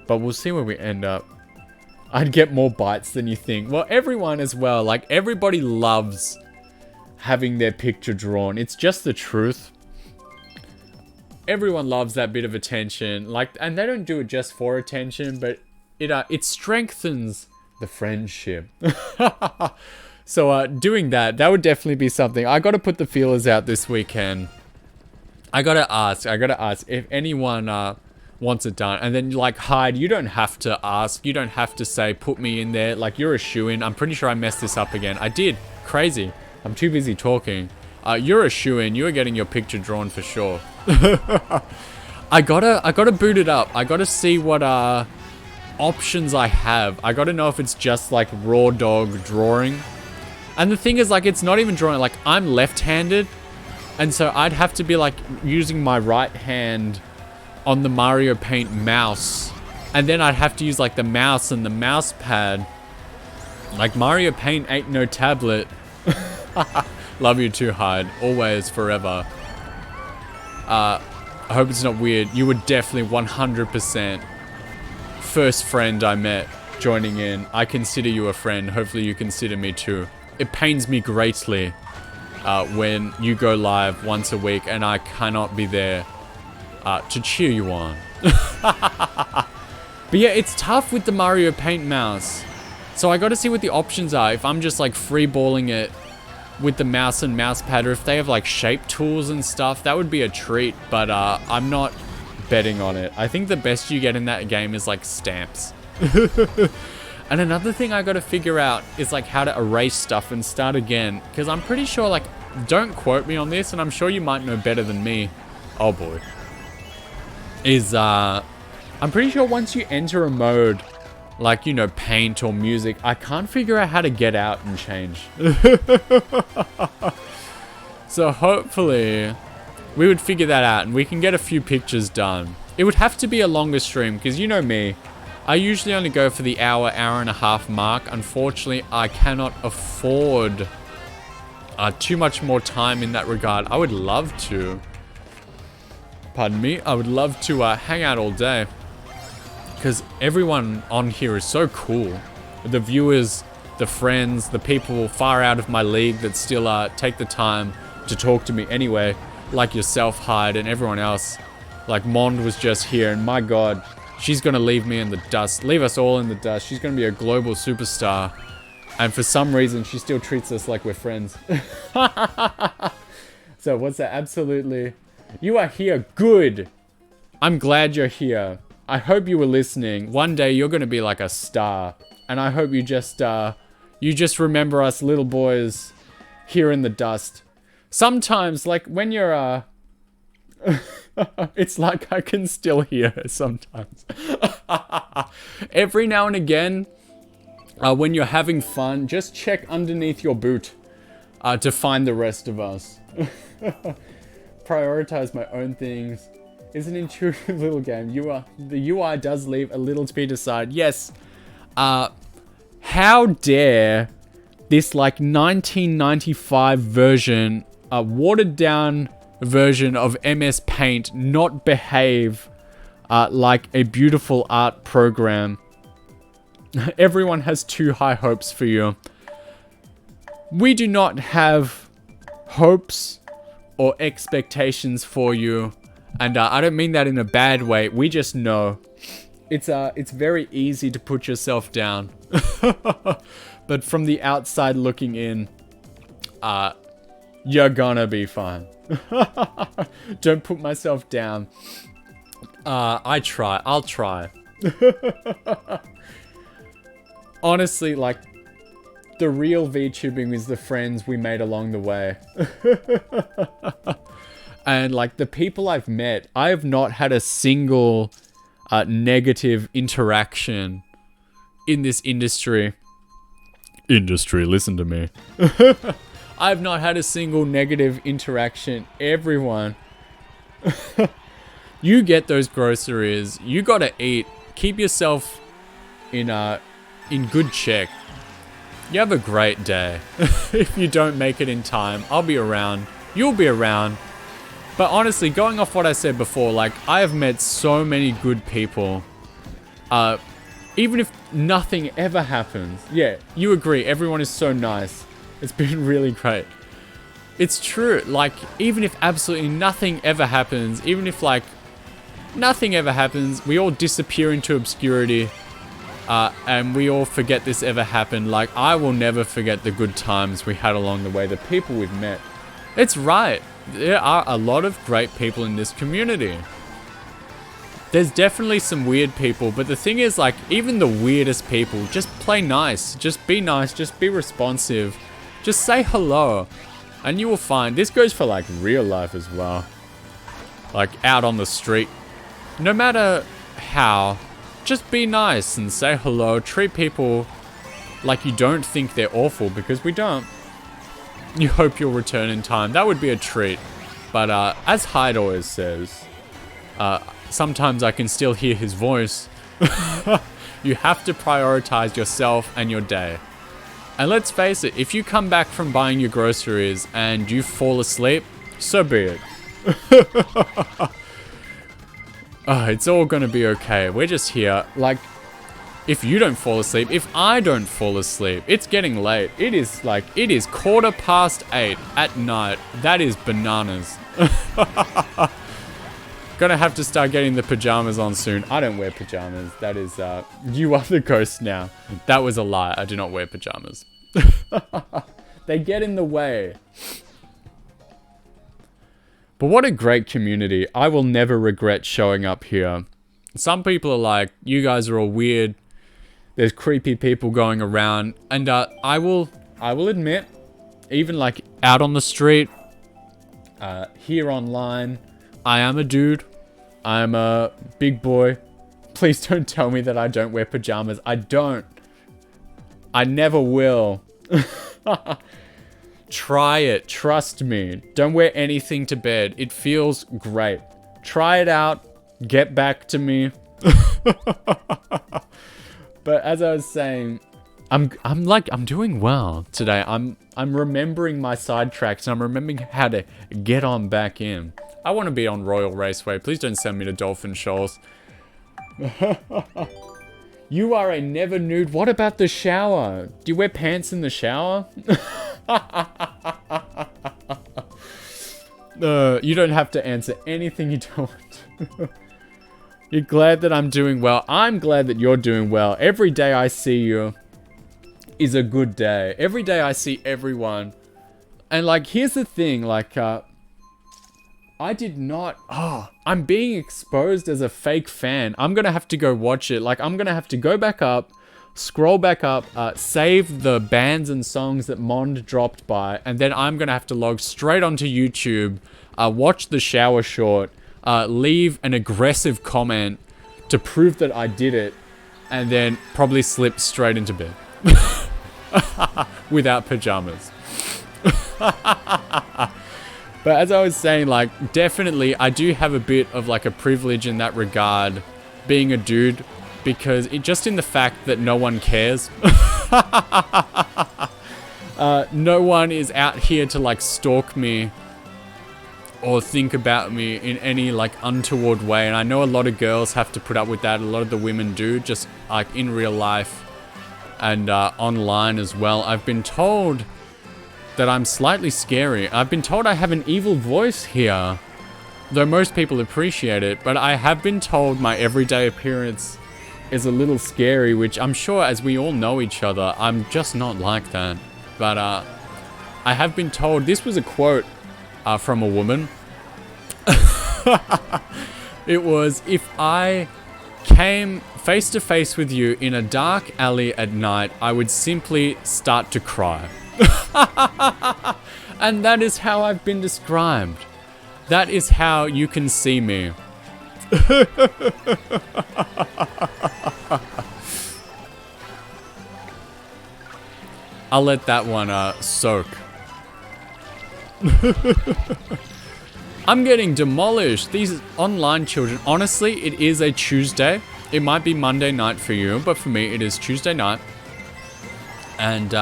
But we'll see where we end up. I'd get more bites than you think. Well, everyone as well. Like, everybody loves having their picture drawn. It's just the truth. Everyone loves that bit of attention. Like, and they don't do it just for attention, but it strengthens the friendship. So, doing that would definitely be something. I gotta put the feelers out this weekend. I gotta ask if anyone wants it done. And then, like, Hyde, you don't have to ask. You don't have to say, put me in there. Like, you're a shoo-in. I'm pretty sure I messed this up again. I did. Crazy. I'm too busy talking. You're a shoo-in. You're getting your picture drawn for sure. I gotta boot it up. I gotta see what options I have. I gotta know if it's just, like, raw dog drawing. And the thing is, like, it's not even drawing. Like, I'm left-handed. And so I'd have to be, like, using my right hand on the Mario Paint mouse, and then I'd have to use like the mouse and the mouse pad. Like, Mario Paint ain't no tablet. Love you too, Hyde. Always, forever. I hope it's not weird. You were definitely 100% first friend I met joining in. I consider you a friend. Hopefully you consider me too. It pains me greatly when you go live once a week and I cannot be there to cheer you on. But yeah, it's tough with the Mario Paint mouse. So I gotta see what the options are. If I'm just like freeballing it with the mouse and mouse pad, or if they have like shape tools and stuff, that would be a treat. But I'm not betting on it. I think the best you get in that game is like stamps. And another thing I gotta figure out is like how to erase stuff and start again. Because I'm pretty sure, like, don't quote me on this, and I'm sure you might know better than me. Oh boy. I'm pretty sure once you enter a mode, like, you know, paint or music, I can't figure out how to get out and change. So hopefully we would figure that out and we can get a few pictures done. It would have to be a longer stream, because you know me, I usually only go for the hour and a half mark. Unfortunately, I cannot afford too much more time in that regard. I would love to. Pardon me. I would love to hang out all day, because everyone on here is so cool. The viewers, the friends, the people far out of my league that still take the time to talk to me anyway, like yourself, Hyde, and everyone else. Like, Mond was just here, and my god, she's gonna leave me in the dust. Leave us all in the dust. She's gonna be a global superstar. And for some reason, she still treats us like we're friends. So, what's that? Absolutely. You are here. Good. I'm glad you're here. I hope you were listening. One day, you're gonna be like a star. And I hope you just remember us little boys here in the dust. Sometimes, like, when you're, it's like I can still hear her sometimes. Every now and again, when you're having fun, just check underneath your boot to find the rest of us. Prioritize my own things. It's an intuitive little game. The UI does leave a little to be desired. Yes. How dare this, like, 1995 version, watered down version of MS Paint not behave like a beautiful art program. Everyone has too high hopes for you. We do not have hopes or expectations for you, and I don't mean that in a bad way. We just know It's very easy to put yourself down. But from the outside looking in, you're gonna be fine. Don't put myself down. I'll try. Honestly, like, the real VTubing is the friends we made along the way. And, like, the people I've met, I have not had a single negative interaction in this industry. Listen to me. I have not had a single negative interaction. Everyone. You get those groceries. You gotta eat. Keep yourself in good check. You have a great day. If you don't make it in time, I'll be around. You'll be around. But honestly, going off what I said before, like, I have met so many good people. Even if nothing ever happens. Yeah, you agree. Everyone is so nice. It's been really great. It's true. Like, even if absolutely nothing ever happens, even if, like, nothing ever happens, we all disappear into obscurity. And we all forget this ever happened. Like, I will never forget the good times we had along the way, the people we've met. It's right. There are a lot of great people in this community. There's definitely some weird people, but the thing is, like, even the weirdest people, just play nice. Just be nice. Just be responsive. Just say hello. And you will find, this goes for, like, real life as well. Like, out on the street. No matter how, just be nice and say hello. Treat people like you don't think they're awful, because we don't. You hope you'll return in time. That would be a treat. But as Hyde always says, sometimes I can still hear his voice. You have to prioritize yourself and your day. And let's face it, if you come back from buying your groceries and you fall asleep, so be it. It's all gonna be okay. We're just here. Like, if you don't fall asleep, if I don't fall asleep, it's getting late. It is 8:15 at night. That is bananas. Gonna have to start getting the pajamas on soon. I don't wear pajamas. That is, you are the ghost now. That was a lie. I do not wear pajamas. They get in the way. But what a great community. I will never regret showing up here. Some people are like, you guys are all weird. There's creepy people going around. And I will admit, even like out on the street, here online, I am a dude. I'm a big boy. Please don't tell me that I don't wear pajamas. I don't. I never will. Try it. Trust me. Don't wear anything to bed. It feels great. Try it out. Get back to me. But as I was saying, I'm doing well today. I'm remembering my sidetracks, and I'm remembering how to get on back in. I want to be on Royal Raceway. Please don't send me to Dolphin Shoals. You are a never nude. What about the shower? Do you wear pants in the shower? You don't have to answer anything you don't want. You're glad that I'm doing well. I'm glad that you're doing well. Every day I see you is a good day. Every day I see everyone. And like, here's the thing, like, I did not, I'm being exposed as a fake fan. I'm gonna have to go watch it. Like, I'm gonna have to go back up, scroll back up, save the bands and songs that Mond dropped by, and then I'm gonna have to log straight onto YouTube, watch the shower short, leave an aggressive comment to prove that I did it, and then probably slip straight into bed. Without pajamas. But as I was saying, like, definitely I do have a bit of like a privilege in that regard, being a dude, because just in the fact that no one cares. No one is out here to like stalk me or think about me in any like untoward way. And I know a lot of girls have to put up with that. A lot of the women do, just like in real life and online as well. I've been told that I'm slightly scary. I've been told I have an evil voice here, though most people appreciate it. But I have been told my everyday appearance is a little scary, which I'm sure as we all know each other, I'm just not like that. But I have been told, this was a quote from a woman. It was, if I came face to face with you in a dark alley at night, I would simply start to cry. And that is how I've been described. That is how you can see me. I'll let that one soak. I'm getting demolished. These online children. Honestly, it is a Tuesday. It might be Monday night for you, but for me, it is Tuesday night. And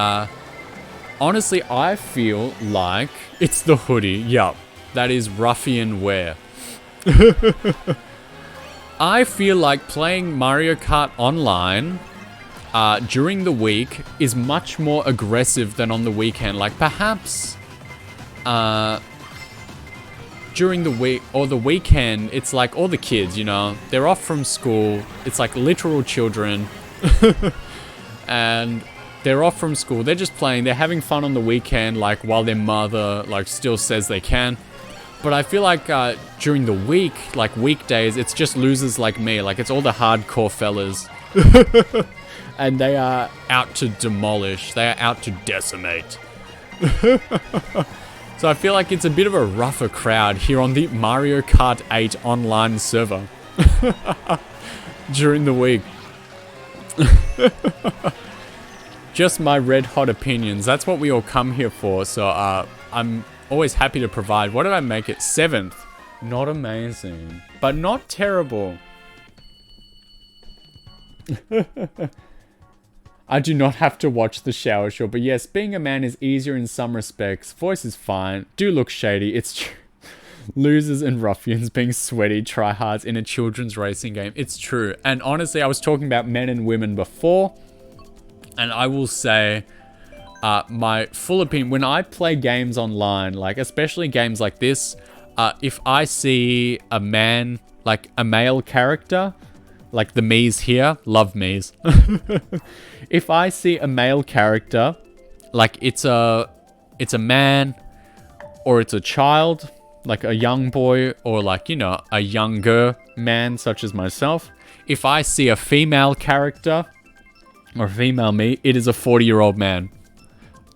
honestly, I feel like it's the hoodie. Yup, that is ruffian wear. I feel like playing Mario Kart online during the week is much more aggressive than on the weekend. Like perhaps during the week or the weekend, it's like all the kids, you know, they're off from school. It's like literal children. And they're off from school. They're just playing. They're having fun on the weekend, like while their mother like still says they can. But I feel like during the week, like weekdays, it's just losers like me. Like it's all the hardcore fellas. And they are out to demolish. They are out to decimate. So I feel like it's a bit of a rougher crowd here on the Mario Kart 8 online server. During the week. Just my red hot opinions. That's what we all come here for. So I'm always happy to provide. What did I make it? 7th. Not amazing. But not terrible. I do not have to watch the shower show. But yes, being a man is easier in some respects. Voice is fine. Do look shady. It's true. Losers and ruffians being sweaty tryhards in a children's racing game. It's true. And honestly, I was talking about men and women before. And I will say... my full opinion, when I play games online, like especially games like this, if I see a man, like a male character, like the me's here, love me's. If I see a male character, like it's a man or it's a child, like a young boy or like, you know, a younger man such as myself. If I see a female character or a female me, it is a 40-year-old man.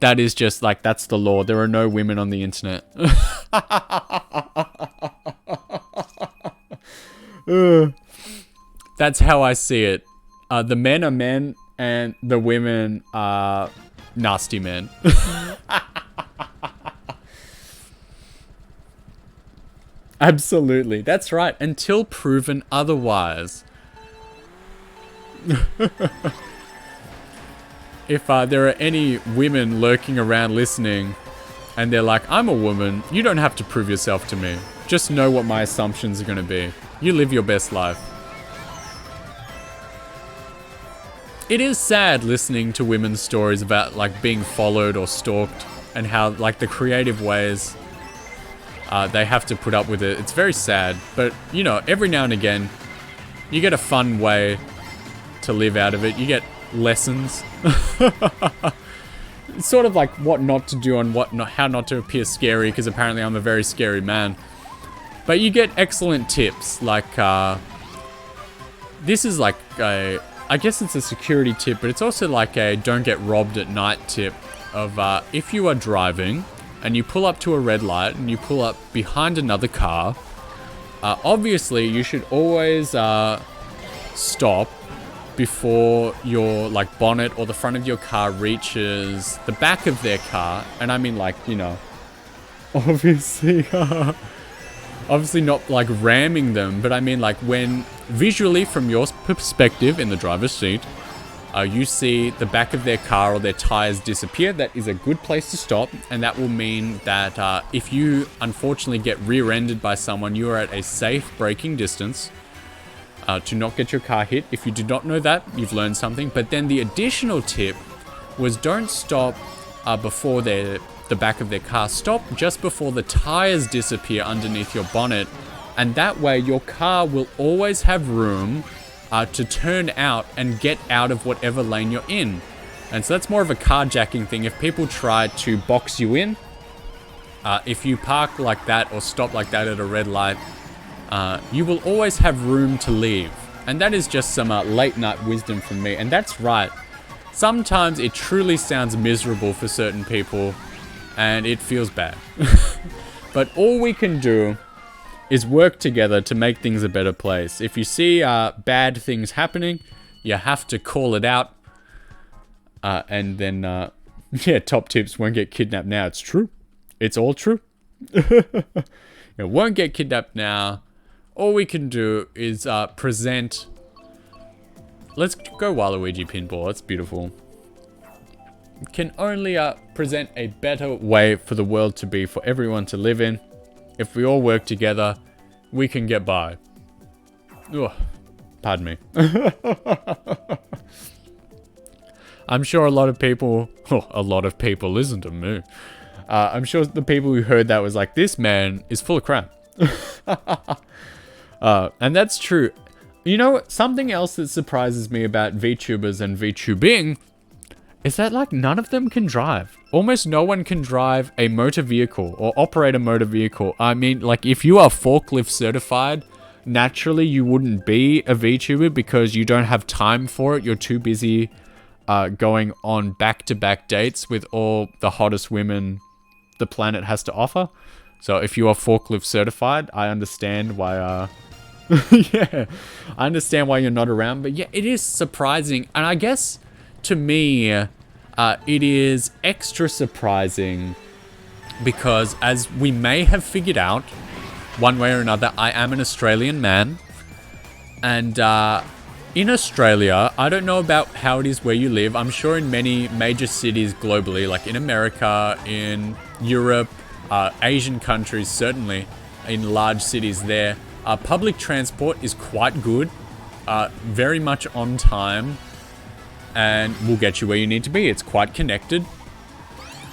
That is just like, that's the law. There are no women on the internet. That's how I see it. The men are men and the women are nasty men. Absolutely. That's right. Until proven otherwise. If there are any women lurking around listening and they're like, I'm a woman, you don't have to prove yourself to me. Just know what my assumptions are going to be. You live your best life. It is sad listening to women's stories about like being followed or stalked and how like the creative ways they have to put up with it. It's very sad, but you know, every now and again, you get a fun way to live out of it. You get lessons. It's sort of like what not to do and how not to appear scary, because apparently I'm a very scary man. But you get excellent tips, like this is like a, I guess it's a security tip, but it's also like a don't get robbed at night tip of if you are driving and you pull up to a red light and you pull up behind another car, obviously you should always stop before your like bonnet or the front of your car reaches the back of their car. And I mean, like, you know, obviously obviously not like ramming them, but I mean like when visually from your perspective in the driver's seat, you see the back of their car or their tires disappear, that is a good place to stop. And that will mean that if you unfortunately get rear-ended by someone, you are at a safe braking distance to not get your car hit. If you did not know that, you've learned something. But then the additional tip was don't stop before the back of their car. Stop just before the tires disappear underneath your bonnet. And that way your car will always have room to turn out and get out of whatever lane you're in. And so that's more of a carjacking thing. If people try to box you in, if you park like that or stop like that at a red light, you will always have room to leave. And that is just some late night wisdom from me. And that's right. Sometimes it truly sounds miserable for certain people and it feels bad. But all we can do is work together to make things a better place. If you see bad things happening, you have to call it out. And then, yeah, top tips: won't get kidnapped now. It's true. It's all true. It won't get kidnapped now. All we can do is present. Let's go Waluigi Pinball. That's beautiful. Can only present a better way for the world to be, for everyone to live in. If we all work together, we can get by. Ugh, pardon me. I'm sure a lot of people, listen to me. I'm sure the people who heard that was like, this man is full of crap. And that's true. You know, something else that surprises me about VTubers and VTubing is that, like, none of them can drive. Almost no one can drive a motor vehicle or operate a motor vehicle. I mean, like, if you are forklift certified, naturally you wouldn't be a VTuber because you don't have time for it. You're too busy going on back-to-back dates with all the hottest women the planet has to offer. So if you are forklift certified, I understand why, yeah, I understand why you're not around. But yeah, it is surprising. And I guess, to me, it is extra surprising because, as we may have figured out, one way or another, I am an Australian man. And in Australia, I don't know about how it is where you live. I'm sure in many major cities globally, like in America, in Europe, Asian countries, certainly in large cities there, public transport is quite good, very much on time, and will get you where you need to be. It's quite connected.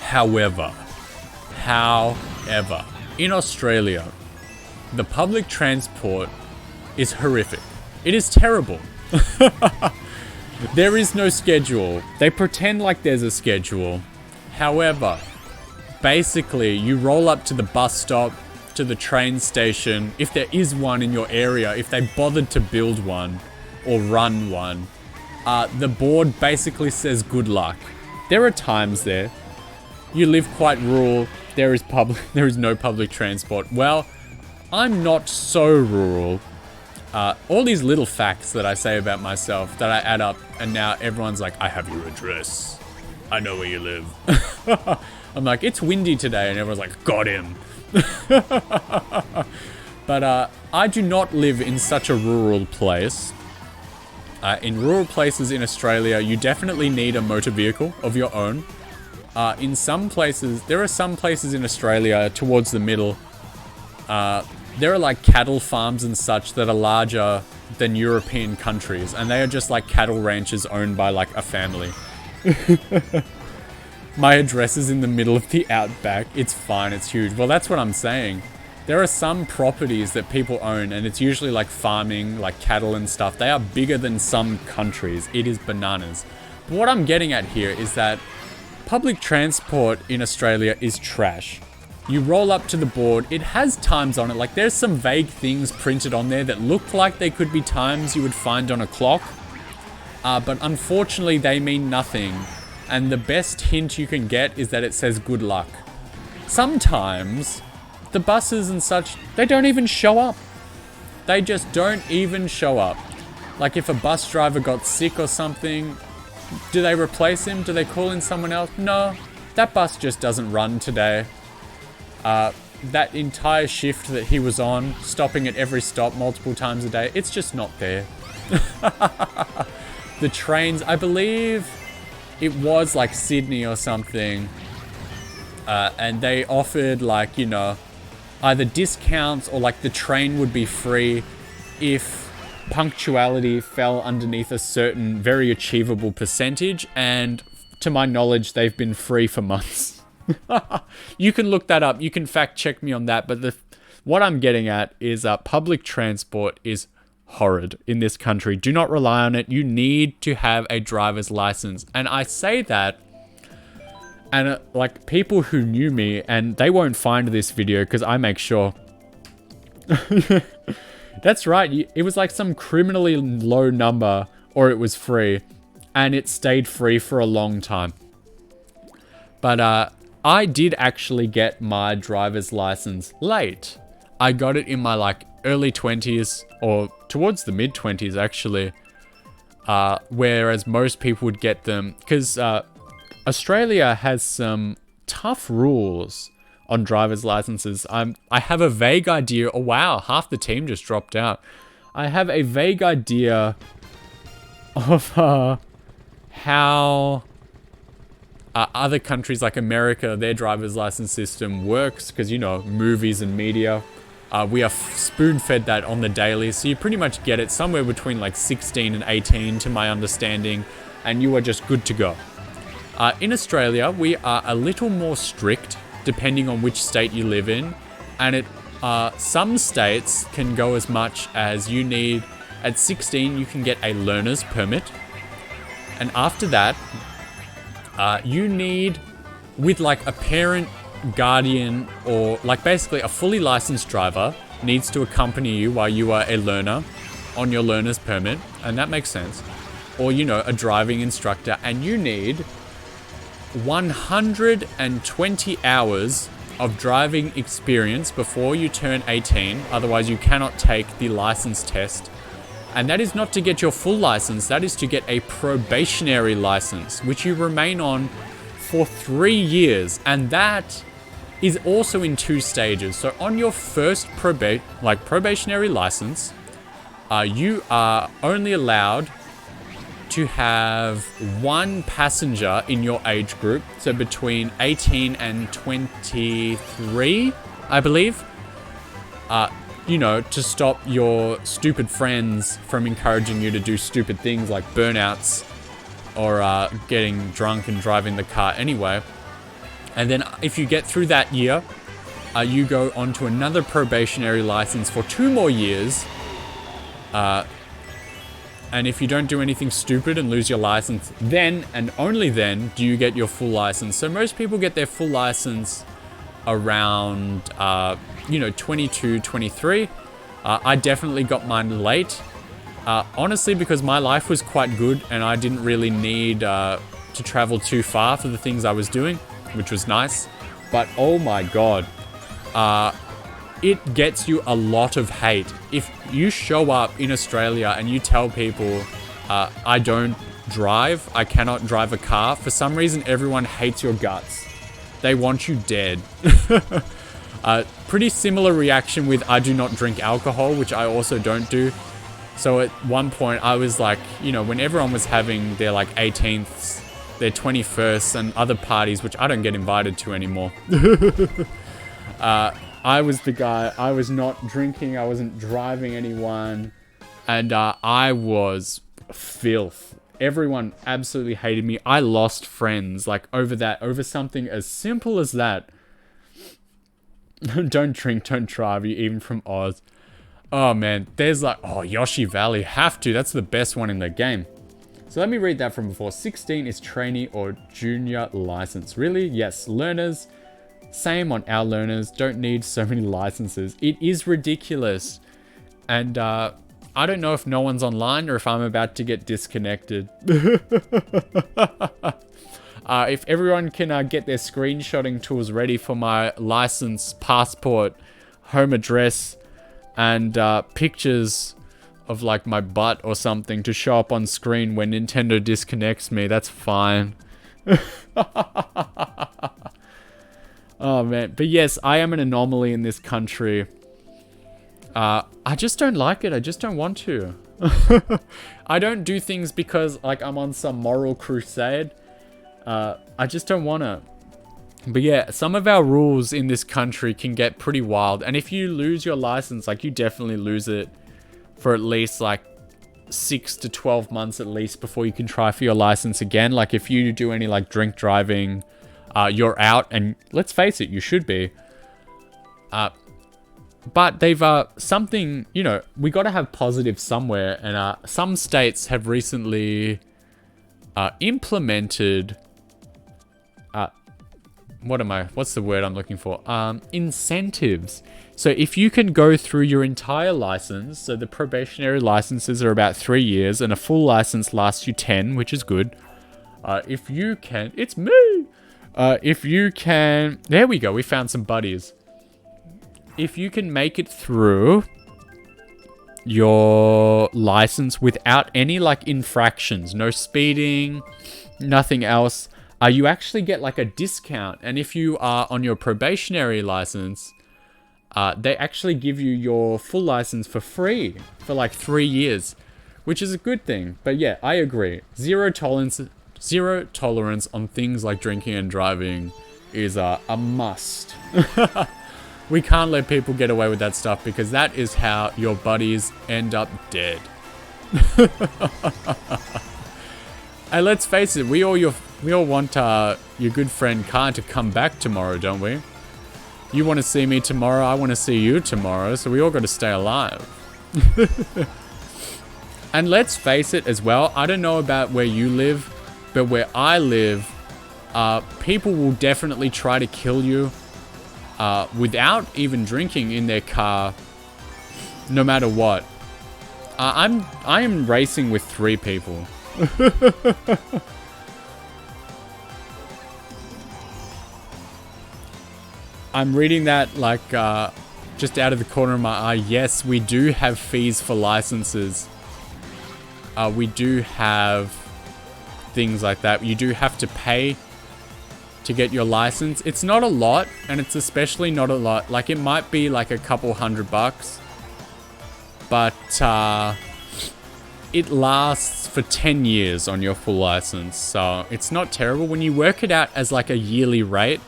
However, in Australia, the public transport is horrific. It is terrible. There is no schedule. They pretend like there's a schedule. However, basically, you roll up to the bus stop, to the train station, if there is one in your area, if they bothered to build one or run one, the board basically says good luck. There are times there. You live quite rural. There is no public transport. Well, I'm not so rural. All these little facts that I say about myself that I add up, and now everyone's like, I have your address. I know where you live. I'm like, it's windy today, and everyone's like, got him. But I do not live in such a rural place. In rural places in Australia, you definitely need a motor vehicle of your own. In some places, there are some places in Australia towards the middle, there are like cattle farms and such that are larger than European countries, and they are just like cattle ranches owned by like a family. My address is in the middle of the outback. It's fine, it's huge. Well, that's what I'm saying. There are some properties that people own, and it's usually like farming, like cattle and stuff. They are bigger than some countries. It is bananas. But what I'm getting at here is that public transport in Australia is trash. You roll up to the board, it has times on it. Like, there's some vague things printed on there that look like they could be times you would find on a clock. But unfortunately, they mean nothing. And the best hint you can get is that it says good luck. Sometimes, the buses and such, they don't even show up. They just don't even show up. Like, if a bus driver got sick or something, do they replace him? Do they call in someone else? No, that bus just doesn't run today. That entire shift that he was on, stopping at every stop multiple times a day, it's just not there. The trains, I believe it was like Sydney or something, and they offered like, you know, either discounts or like the train would be free if punctuality fell underneath a certain very achievable percentage, and to my knowledge, they've been free for months. You can look that up. You can fact check me on that. But what I'm getting at is public transport is horrid in this country. Do not rely on it. You need to have a driver's license. And I say that, and like people who knew me, and they won't find this video because I make sure. That's right. It was like some criminally low number, or it was free, and it stayed free for a long time. But I did actually get my driver's license late. I got it in my like early 20s, or towards the mid 20s actually. Whereas most people would get them because Australia has some tough rules on driver's licenses. I have a vague idea. Oh wow, half the team just dropped out. I have a vague idea of how other countries like America, their driver's license system works, because you know, movies and media. We are spoon-fed that on the daily, so you pretty much get it somewhere between like 16 and 18 to my understanding, and you are just good to go. In Australia, we are a little more strict depending on which state you live in, and some states can go as much as you need. At 16, you can get a learner's permit, and after that, you need, with like a parent, guardian, or like basically a fully licensed driver needs to accompany you while you are a learner on your learner's permit, and that makes sense. Or, you know, a driving instructor, and you need 120 hours of driving experience before you turn 18, otherwise you cannot take the license test. And that is not to get your full license, that is to get a probationary license, which you remain on for 3 years, and that is also in 2 stages. So on your first probationary license, you are only allowed to have 1 passenger in your age group, so between 18 and 23, I believe. You know, to stop your stupid friends from encouraging you to do stupid things like burnouts or getting drunk and driving the car anyway. And then if you get through that year, you go on to another probationary license for 2 more years. And if you don't do anything stupid and lose your license, then and only then do you get your full license. So most people get their full license around, 22, 23. I definitely got mine late. Honestly, because my life was quite good and I didn't really need to travel too far for the things I was doing, which was nice. But oh my god, it gets you a lot of hate. If you show up in Australia and you tell people, I don't drive, I cannot drive a car, for some reason everyone hates your guts. They want you dead. Pretty similar reaction with I do not drink alcohol, which I also don't do. So at one point I was like, you know, when everyone was having their like 18th, their 21st and other parties, which I don't get invited to anymore. I was the guy, I was not drinking, I wasn't driving anyone, and I was filth. Everyone absolutely hated me. I lost friends, like over something as simple as that. Don't drink, don't drive, you even from Oz. Oh man, there's like, Yoshi Valley, have to, that's the best one in the game. So let me read that from before. 16 is trainee or junior license. Really? Yes, learners. Same on our learners, don't need so many licenses. It is ridiculous. And I don't know if no one's online or if I'm about to get disconnected. If everyone can get their screenshotting tools ready for my license, passport, home address, and pictures of like my butt or something to show up on screen when Nintendo disconnects me, that's fine. Oh man, but yes, I am an anomaly in this country. I just don't like it, I just don't want to. I don't do things because like I'm on some moral crusade. I just don't want to. But yeah, some of our rules in this country can get pretty wild. And if you lose your license, like you definitely lose it for at least like 6 to 12 months at least before you can try for your license again. Like if you do any like drink driving, you're out, and let's face it, you should be. But they've something, you know, we got to have positive somewhere, and some states have recently implemented what's the word I'm looking for? Incentives. So if you can go through your entire license, so the probationary licenses are about 3 years and a full license lasts you 10, which is good. If you can, it's me. If you can, there we go. We found some buddies. If you can make it through your license without any like infractions, no speeding, nothing else, you actually get like a discount. And if you are on your probationary license, they actually give you your full license for free for like 3 years, which is a good thing. But yeah, I agree. Zero tolerance on things like drinking and driving is a must. We can't let people get away with that stuff because that is how your buddies end up dead. And let's face it, we all want your good friend Kart to come back tomorrow, don't we? You want to see me tomorrow, I want to see you tomorrow, so we all got to stay alive. And let's face it as well, I don't know about where you live, but where I live, people will definitely try to kill you without even drinking in their car, no matter what. I am racing with 3 people. I'm reading that like just out of the corner of my eye. Yes, we do have fees for licenses. We do have things like that. You do have to pay to get your license. It's not a lot, and it's especially not a lot. Like, it might be like a couple $100, but it lasts for 10 years on your full license, so it's not terrible. When you work it out as like a yearly rate,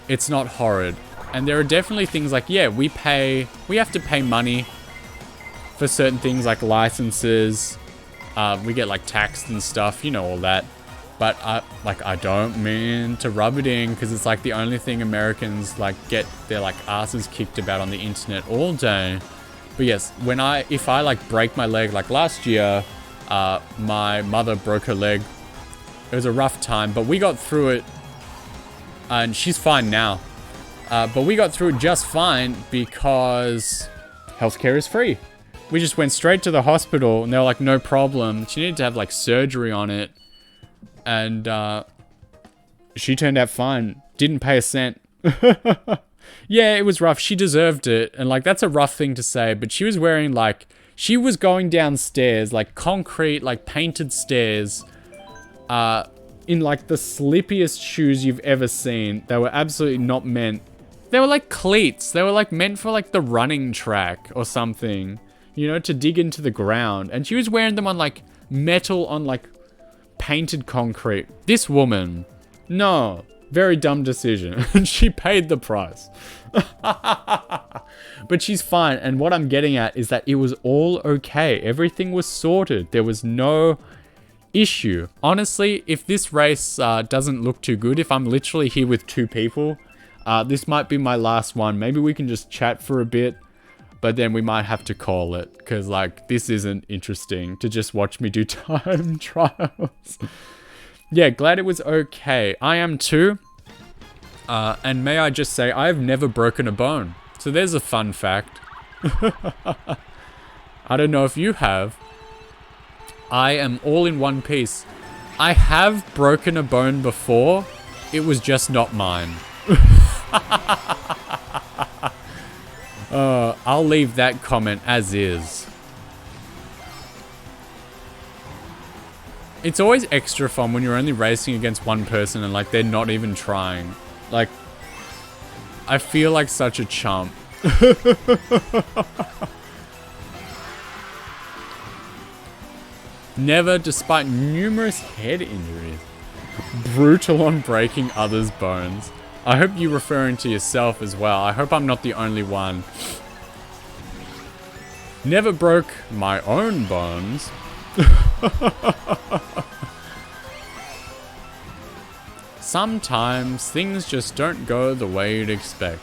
it's not horrid. And there are definitely things like, yeah, we have to pay money for certain things like licenses. We get like taxed and stuff, you know, all that. But I don't mean to rub it in, because it's like the only thing Americans like get their like asses kicked about on the internet all day. But yes, if I like break my leg, like last year, my mother broke her leg. It was a rough time, but we got through it, and she's fine now. But we got through it just fine because healthcare is free. We just went straight to the hospital, and they were like, no problem. She needed to have like surgery on it. And she turned out fine. Didn't pay a cent. Yeah, it was rough. She deserved it. And like, that's a rough thing to say, but she was wearing like, she was going downstairs, like concrete, like painted stairs, in like the slippiest shoes you've ever seen. They were absolutely not meant. They were like cleats. They were like meant for like the running track or something, you know, to dig into the ground. And she was wearing them on like metal, on like painted concrete. This woman, no, very dumb decision. And she paid the price. But she's fine. And what I'm getting at is that it was all okay. Everything was sorted. There was no issue. Honestly, if this race doesn't look too good, if I'm literally here with 2 people, this might be my last one. Maybe we can just chat for a bit, but then we might have to call it, because like, this isn't interesting to just watch me do time trials. Yeah, glad it was okay. I am too. And may I just say, I've never broken a bone. So there's a fun fact. I don't know if you have. I am all in one piece. I have broken a bone before. It was just not mine. I'll leave that comment as is. It's always extra fun when you're only racing against one person and like they're not even trying. Like, I feel like such a chump. Never, despite numerous head injuries. Brutal on breaking others' bones. I hope you're referring to yourself as well. I hope I'm not the only one. Never broke my own bones. Sometimes things just don't go the way you'd expect.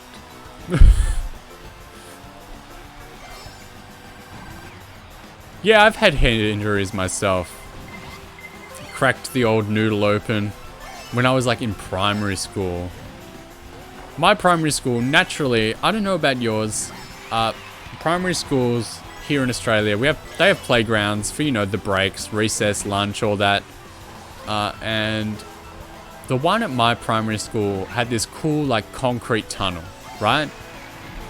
Yeah, I've had head injuries myself. Cracked the old noodle open when I was like in primary school. My primary school, naturally, I don't know about yours. Primary schools here in Australia, they have playgrounds for, you know, the breaks, recess, lunch, all that. And the one at my primary school had this cool like concrete tunnel, right?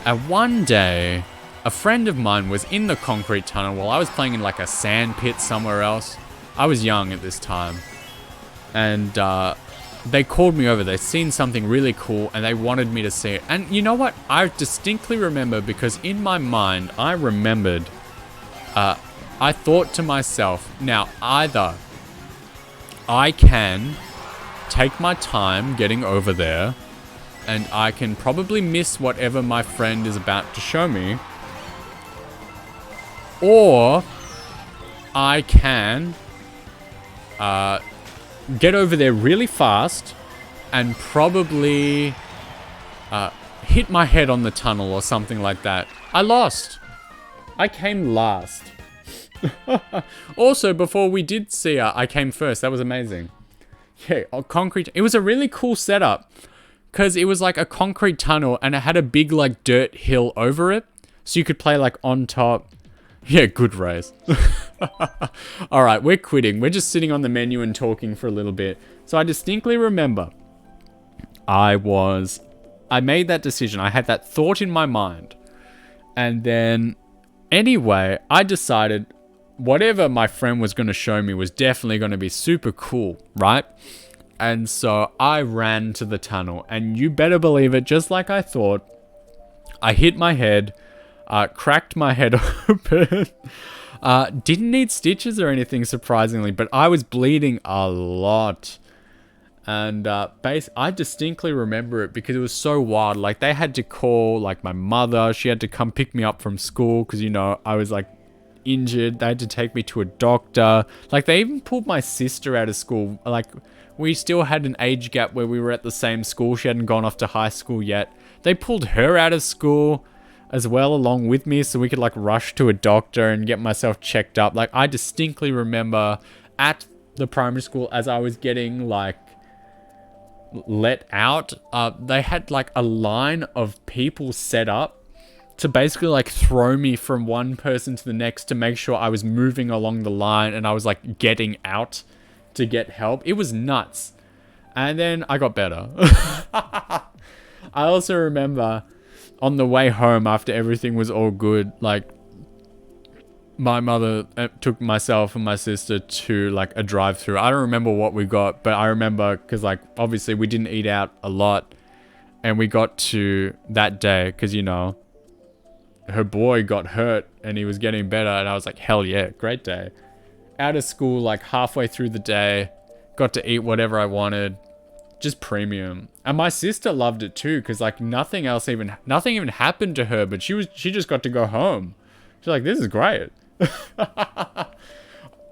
And one day, a friend of mine was in the concrete tunnel while I was playing in like a sand pit somewhere else. I was young at this time. And they called me over. They'd seen something really cool and they wanted me to see it. And you know what? I distinctly remember, because in my mind, I remembered, I thought to myself, now either I can take my time getting over there and I can probably miss whatever my friend is about to show me, or I can get over there really fast and probably hit my head on the tunnel or something like that. I lost. I came last. Also, before we did see her, I came first. That was amazing. Yeah, concrete. It was a really cool setup because it was like a concrete tunnel and it had a big like dirt hill over it. So you could play like on top. Yeah, good race. All right, we're quitting. We're just sitting on the menu and talking for a little bit. So I distinctly remember I made that decision. I had that thought in my mind. And then anyway, I decided whatever my friend was going to show me was definitely going to be super cool, right? And so I ran to the tunnel, and you better believe it, just like I thought, I hit my head, cracked my head open. Didn't need stitches or anything, surprisingly, but I was bleeding a lot. And I distinctly remember it because it was so wild. Like, they had to call like my mother. She had to come pick me up from school because, you know, I was like injured. They had to take me to a doctor. Like, they even pulled my sister out of school. Like, we still had an age gap where we were at the same school. She hadn't gone off to high school yet. They pulled her out of school as well along with me so we could like rush to a doctor and get myself checked up. Like, I distinctly remember at the primary school, as I was getting like let out, they had like a line of people set up to basically like throw me from one person to the next to make sure I was moving along the line and I was like getting out to get help. It was nuts. And then I got better. I also remember on the way home after everything was all good, like my mother took myself and my sister to like a drive-through. I don't remember what we got, but I remember because like obviously we didn't eat out a lot, and we got to that day because, you know, her boy got hurt and he was getting better, and I was like, hell yeah, great day. Out of school like halfway through the day, got to eat whatever I wanted, just premium. And my sister loved it too because like nothing even happened to her, but she just got to go home. She's like, this is great.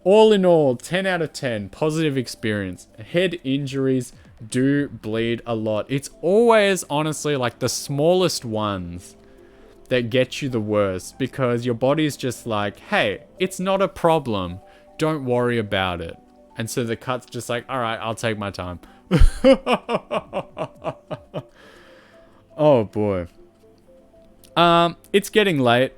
All in all, 10 out of 10, positive experience. Head injuries do bleed a lot. It's always, honestly, like the smallest ones that get you the worst because your body's just like, hey, it's not a problem. Don't worry about it. And so the cut's just like, all right, I'll take my time. Oh boy. It's getting late.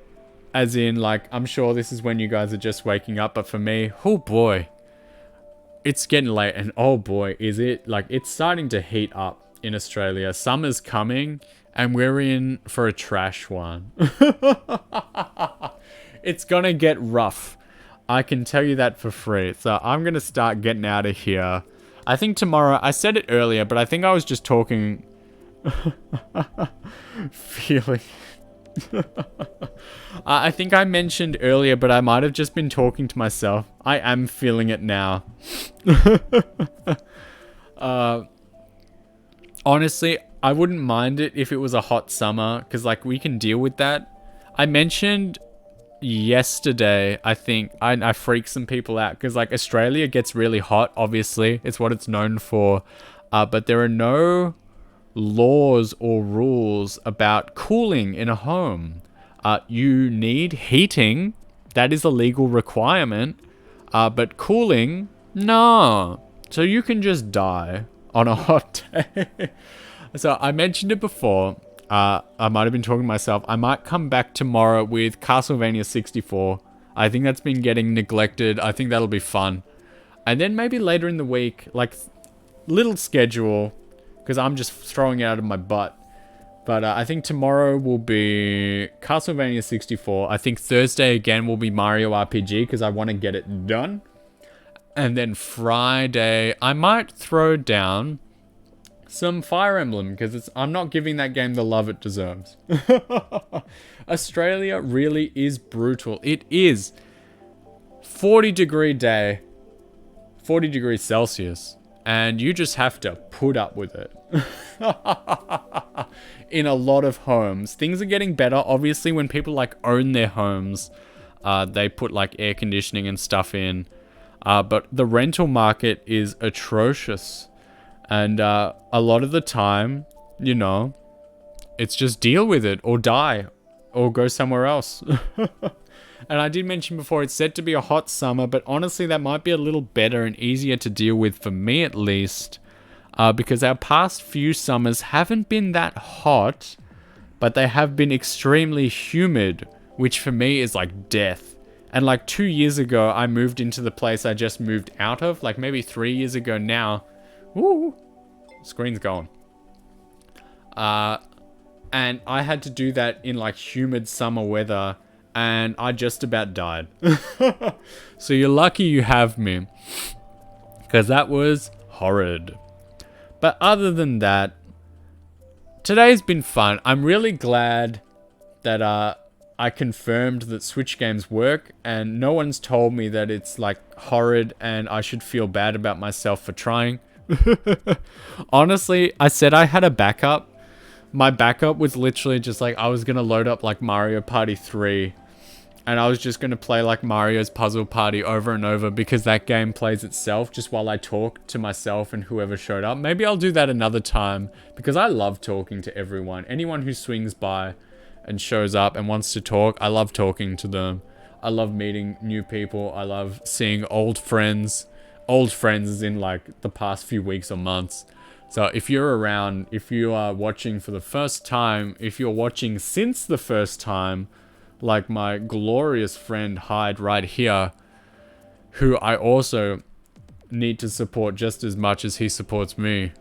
As in, like, I'm sure this is when you guys are just waking up, but for me, oh boy, it's getting late, and oh boy, is it, like, it's starting to heat up in Australia. Summer's coming, and we're in for a trash one. It's gonna get rough. I can tell you that for free. So I'm gonna start getting out of here. I think tomorrow, I said it earlier, but I think I was just talking, feeling... I think I mentioned earlier, but I might have just been talking to myself. I am feeling it now. Honestly, I wouldn't mind it if it was a hot summer, because like we can deal with that. I mentioned yesterday, I think, I freak some people out, because like Australia gets really hot, obviously. It's what it's known for. But there are no laws or rules about cooling in a home. You need heating That is a legal requirement. But cooling, no. So you can just die on a hot day. So I mentioned it before. I might have been talking to myself. I might come back tomorrow with Castlevania 64. I think that's been getting neglected. I think that'll be fun. And then maybe later in the week, like, little schedule, because I'm just throwing it out of my butt. But I think tomorrow will be Castlevania 64. I think Thursday again will be Mario RPG, because I want to get it done. And then Friday, I might throw down some Fire Emblem, because I'm not giving that game the love it deserves. Australia really is brutal. It is 40-degree day, 40 degrees Celsius, and you just have to put up with it. In a lot of homes, things are getting better. Obviously, when people like own their homes, they put like air conditioning and stuff in. But the rental market is atrocious. And a lot of the time, you know, it's just deal with it or die or go somewhere else. And I did mention before, it's said to be a hot summer, but honestly, that might be a little better and easier to deal with, for me at least, because our past few summers haven't been that hot, but they have been extremely humid, which for me is like death. And like 2 years ago, I moved into the place I just moved out of, like maybe 3 years ago now. Ooh, screen's going. And I had to do that in like humid summer weather, and I just about died. So you're lucky you have me, because that was horrid. But other than that, today's been fun. I'm really glad that I confirmed that Switch games work, and no one's told me that it's like horrid and I should feel bad about myself for trying. Honestly, I said I had a backup. My backup was literally just like, I was going to load up like Mario Party 3, and I was just going to play like Mario's Puzzle Party over and over, because that game plays itself just while I talk to myself and whoever showed up. Maybe I'll do that another time, because I love talking to everyone. Anyone who swings by and shows up and wants to talk, I love talking to them. I love meeting new people. I love seeing old friends. Old friends as in like the past few weeks or months. So if you're around, if you are watching for the first time, if you're watching since the first time, like my glorious friend Hyde right here, who I also need to support just as much as he supports me.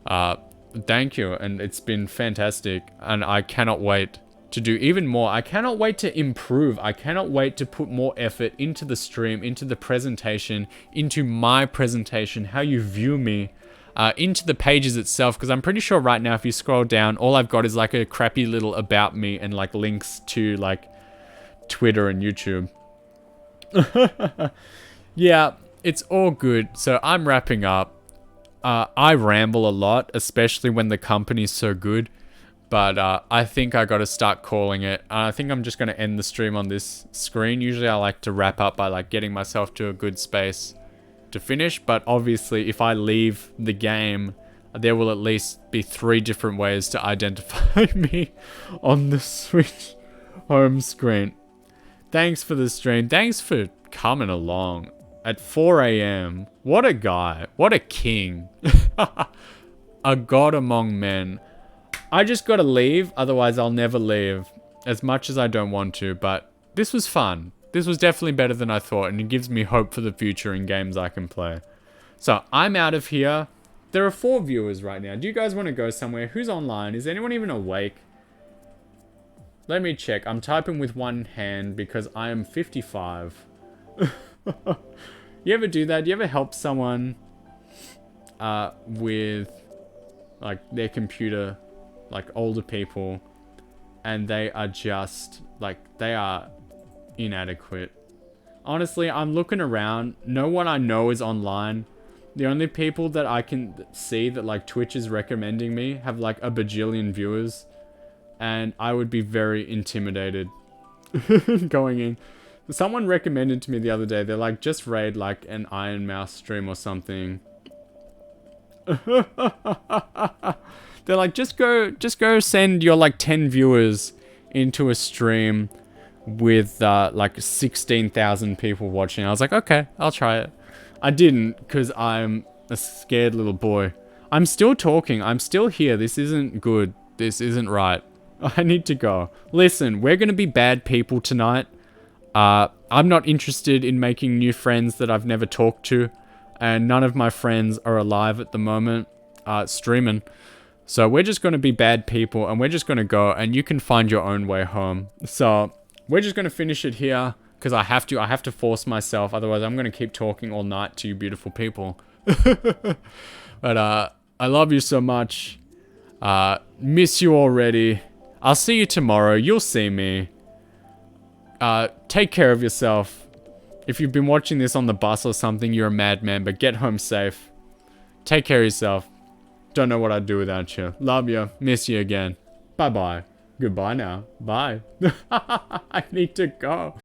Thank you, and it's been fantastic, and I cannot wait to do even more. I cannot wait to improve. I cannot wait to put more effort into the stream, into the presentation, into my presentation, how you view me, into the pages itself, because I'm pretty sure right now if you scroll down, all I've got is like a crappy little about me and like links to like Twitter and YouTube. Yeah, it's all good. So I'm wrapping up. I ramble a lot, especially when the company's so good. But I think I got to start calling it. I think I'm just going to end the stream on this screen. Usually I like to wrap up by like getting myself to a good space to finish. But obviously if I leave the game, there will at least be 3 different ways to identify me on the Switch home screen. Thanks for the stream. Thanks for coming along at 4 a.m. What a guy. What a king. A god among men. I just gotta leave, otherwise I'll never leave, as much as I don't want to, but this was fun. This was definitely better than I thought, and it gives me hope for the future in games I can play. So, I'm out of here. There are 4 viewers right now. Do you guys want to go somewhere? Who's online? Is anyone even awake? Let me check. I'm typing with one hand because I am 55. You ever do that? Do you ever help someone with like their computer, like older people, and they are just like, they are inadequate? Honestly, I'm looking around. No one I know is online. The only people that I can see that like Twitch is recommending me have like a bajillion viewers, and I would be very intimidated going in. Someone recommended to me the other day, they're like, just raid like an Iron Mouse stream or something. They're like, just go send your like 10 viewers into a stream with like 16,000 people watching. I was like, okay, I'll try it. I didn't because I'm a scared little boy. I'm still talking. I'm still here. This isn't good. This isn't right. I need to go. Listen, we're going to be bad people tonight. I'm not interested in making new friends that I've never talked to. And none of my friends are alive at the moment streaming. So we're just going to be bad people and we're just going to go and you can find your own way home. So we're just going to finish it here because I have to force myself. Otherwise, I'm going to keep talking all night to you beautiful people. But I love you so much. Miss you already. I'll see you tomorrow. You'll see me. Take care of yourself. If you've been watching this on the bus or something, you're a madman, but get home safe. Take care of yourself. Don't know what I'd do without you. Love you. Miss you again. Bye-bye. Goodbye now. Bye. I need to go.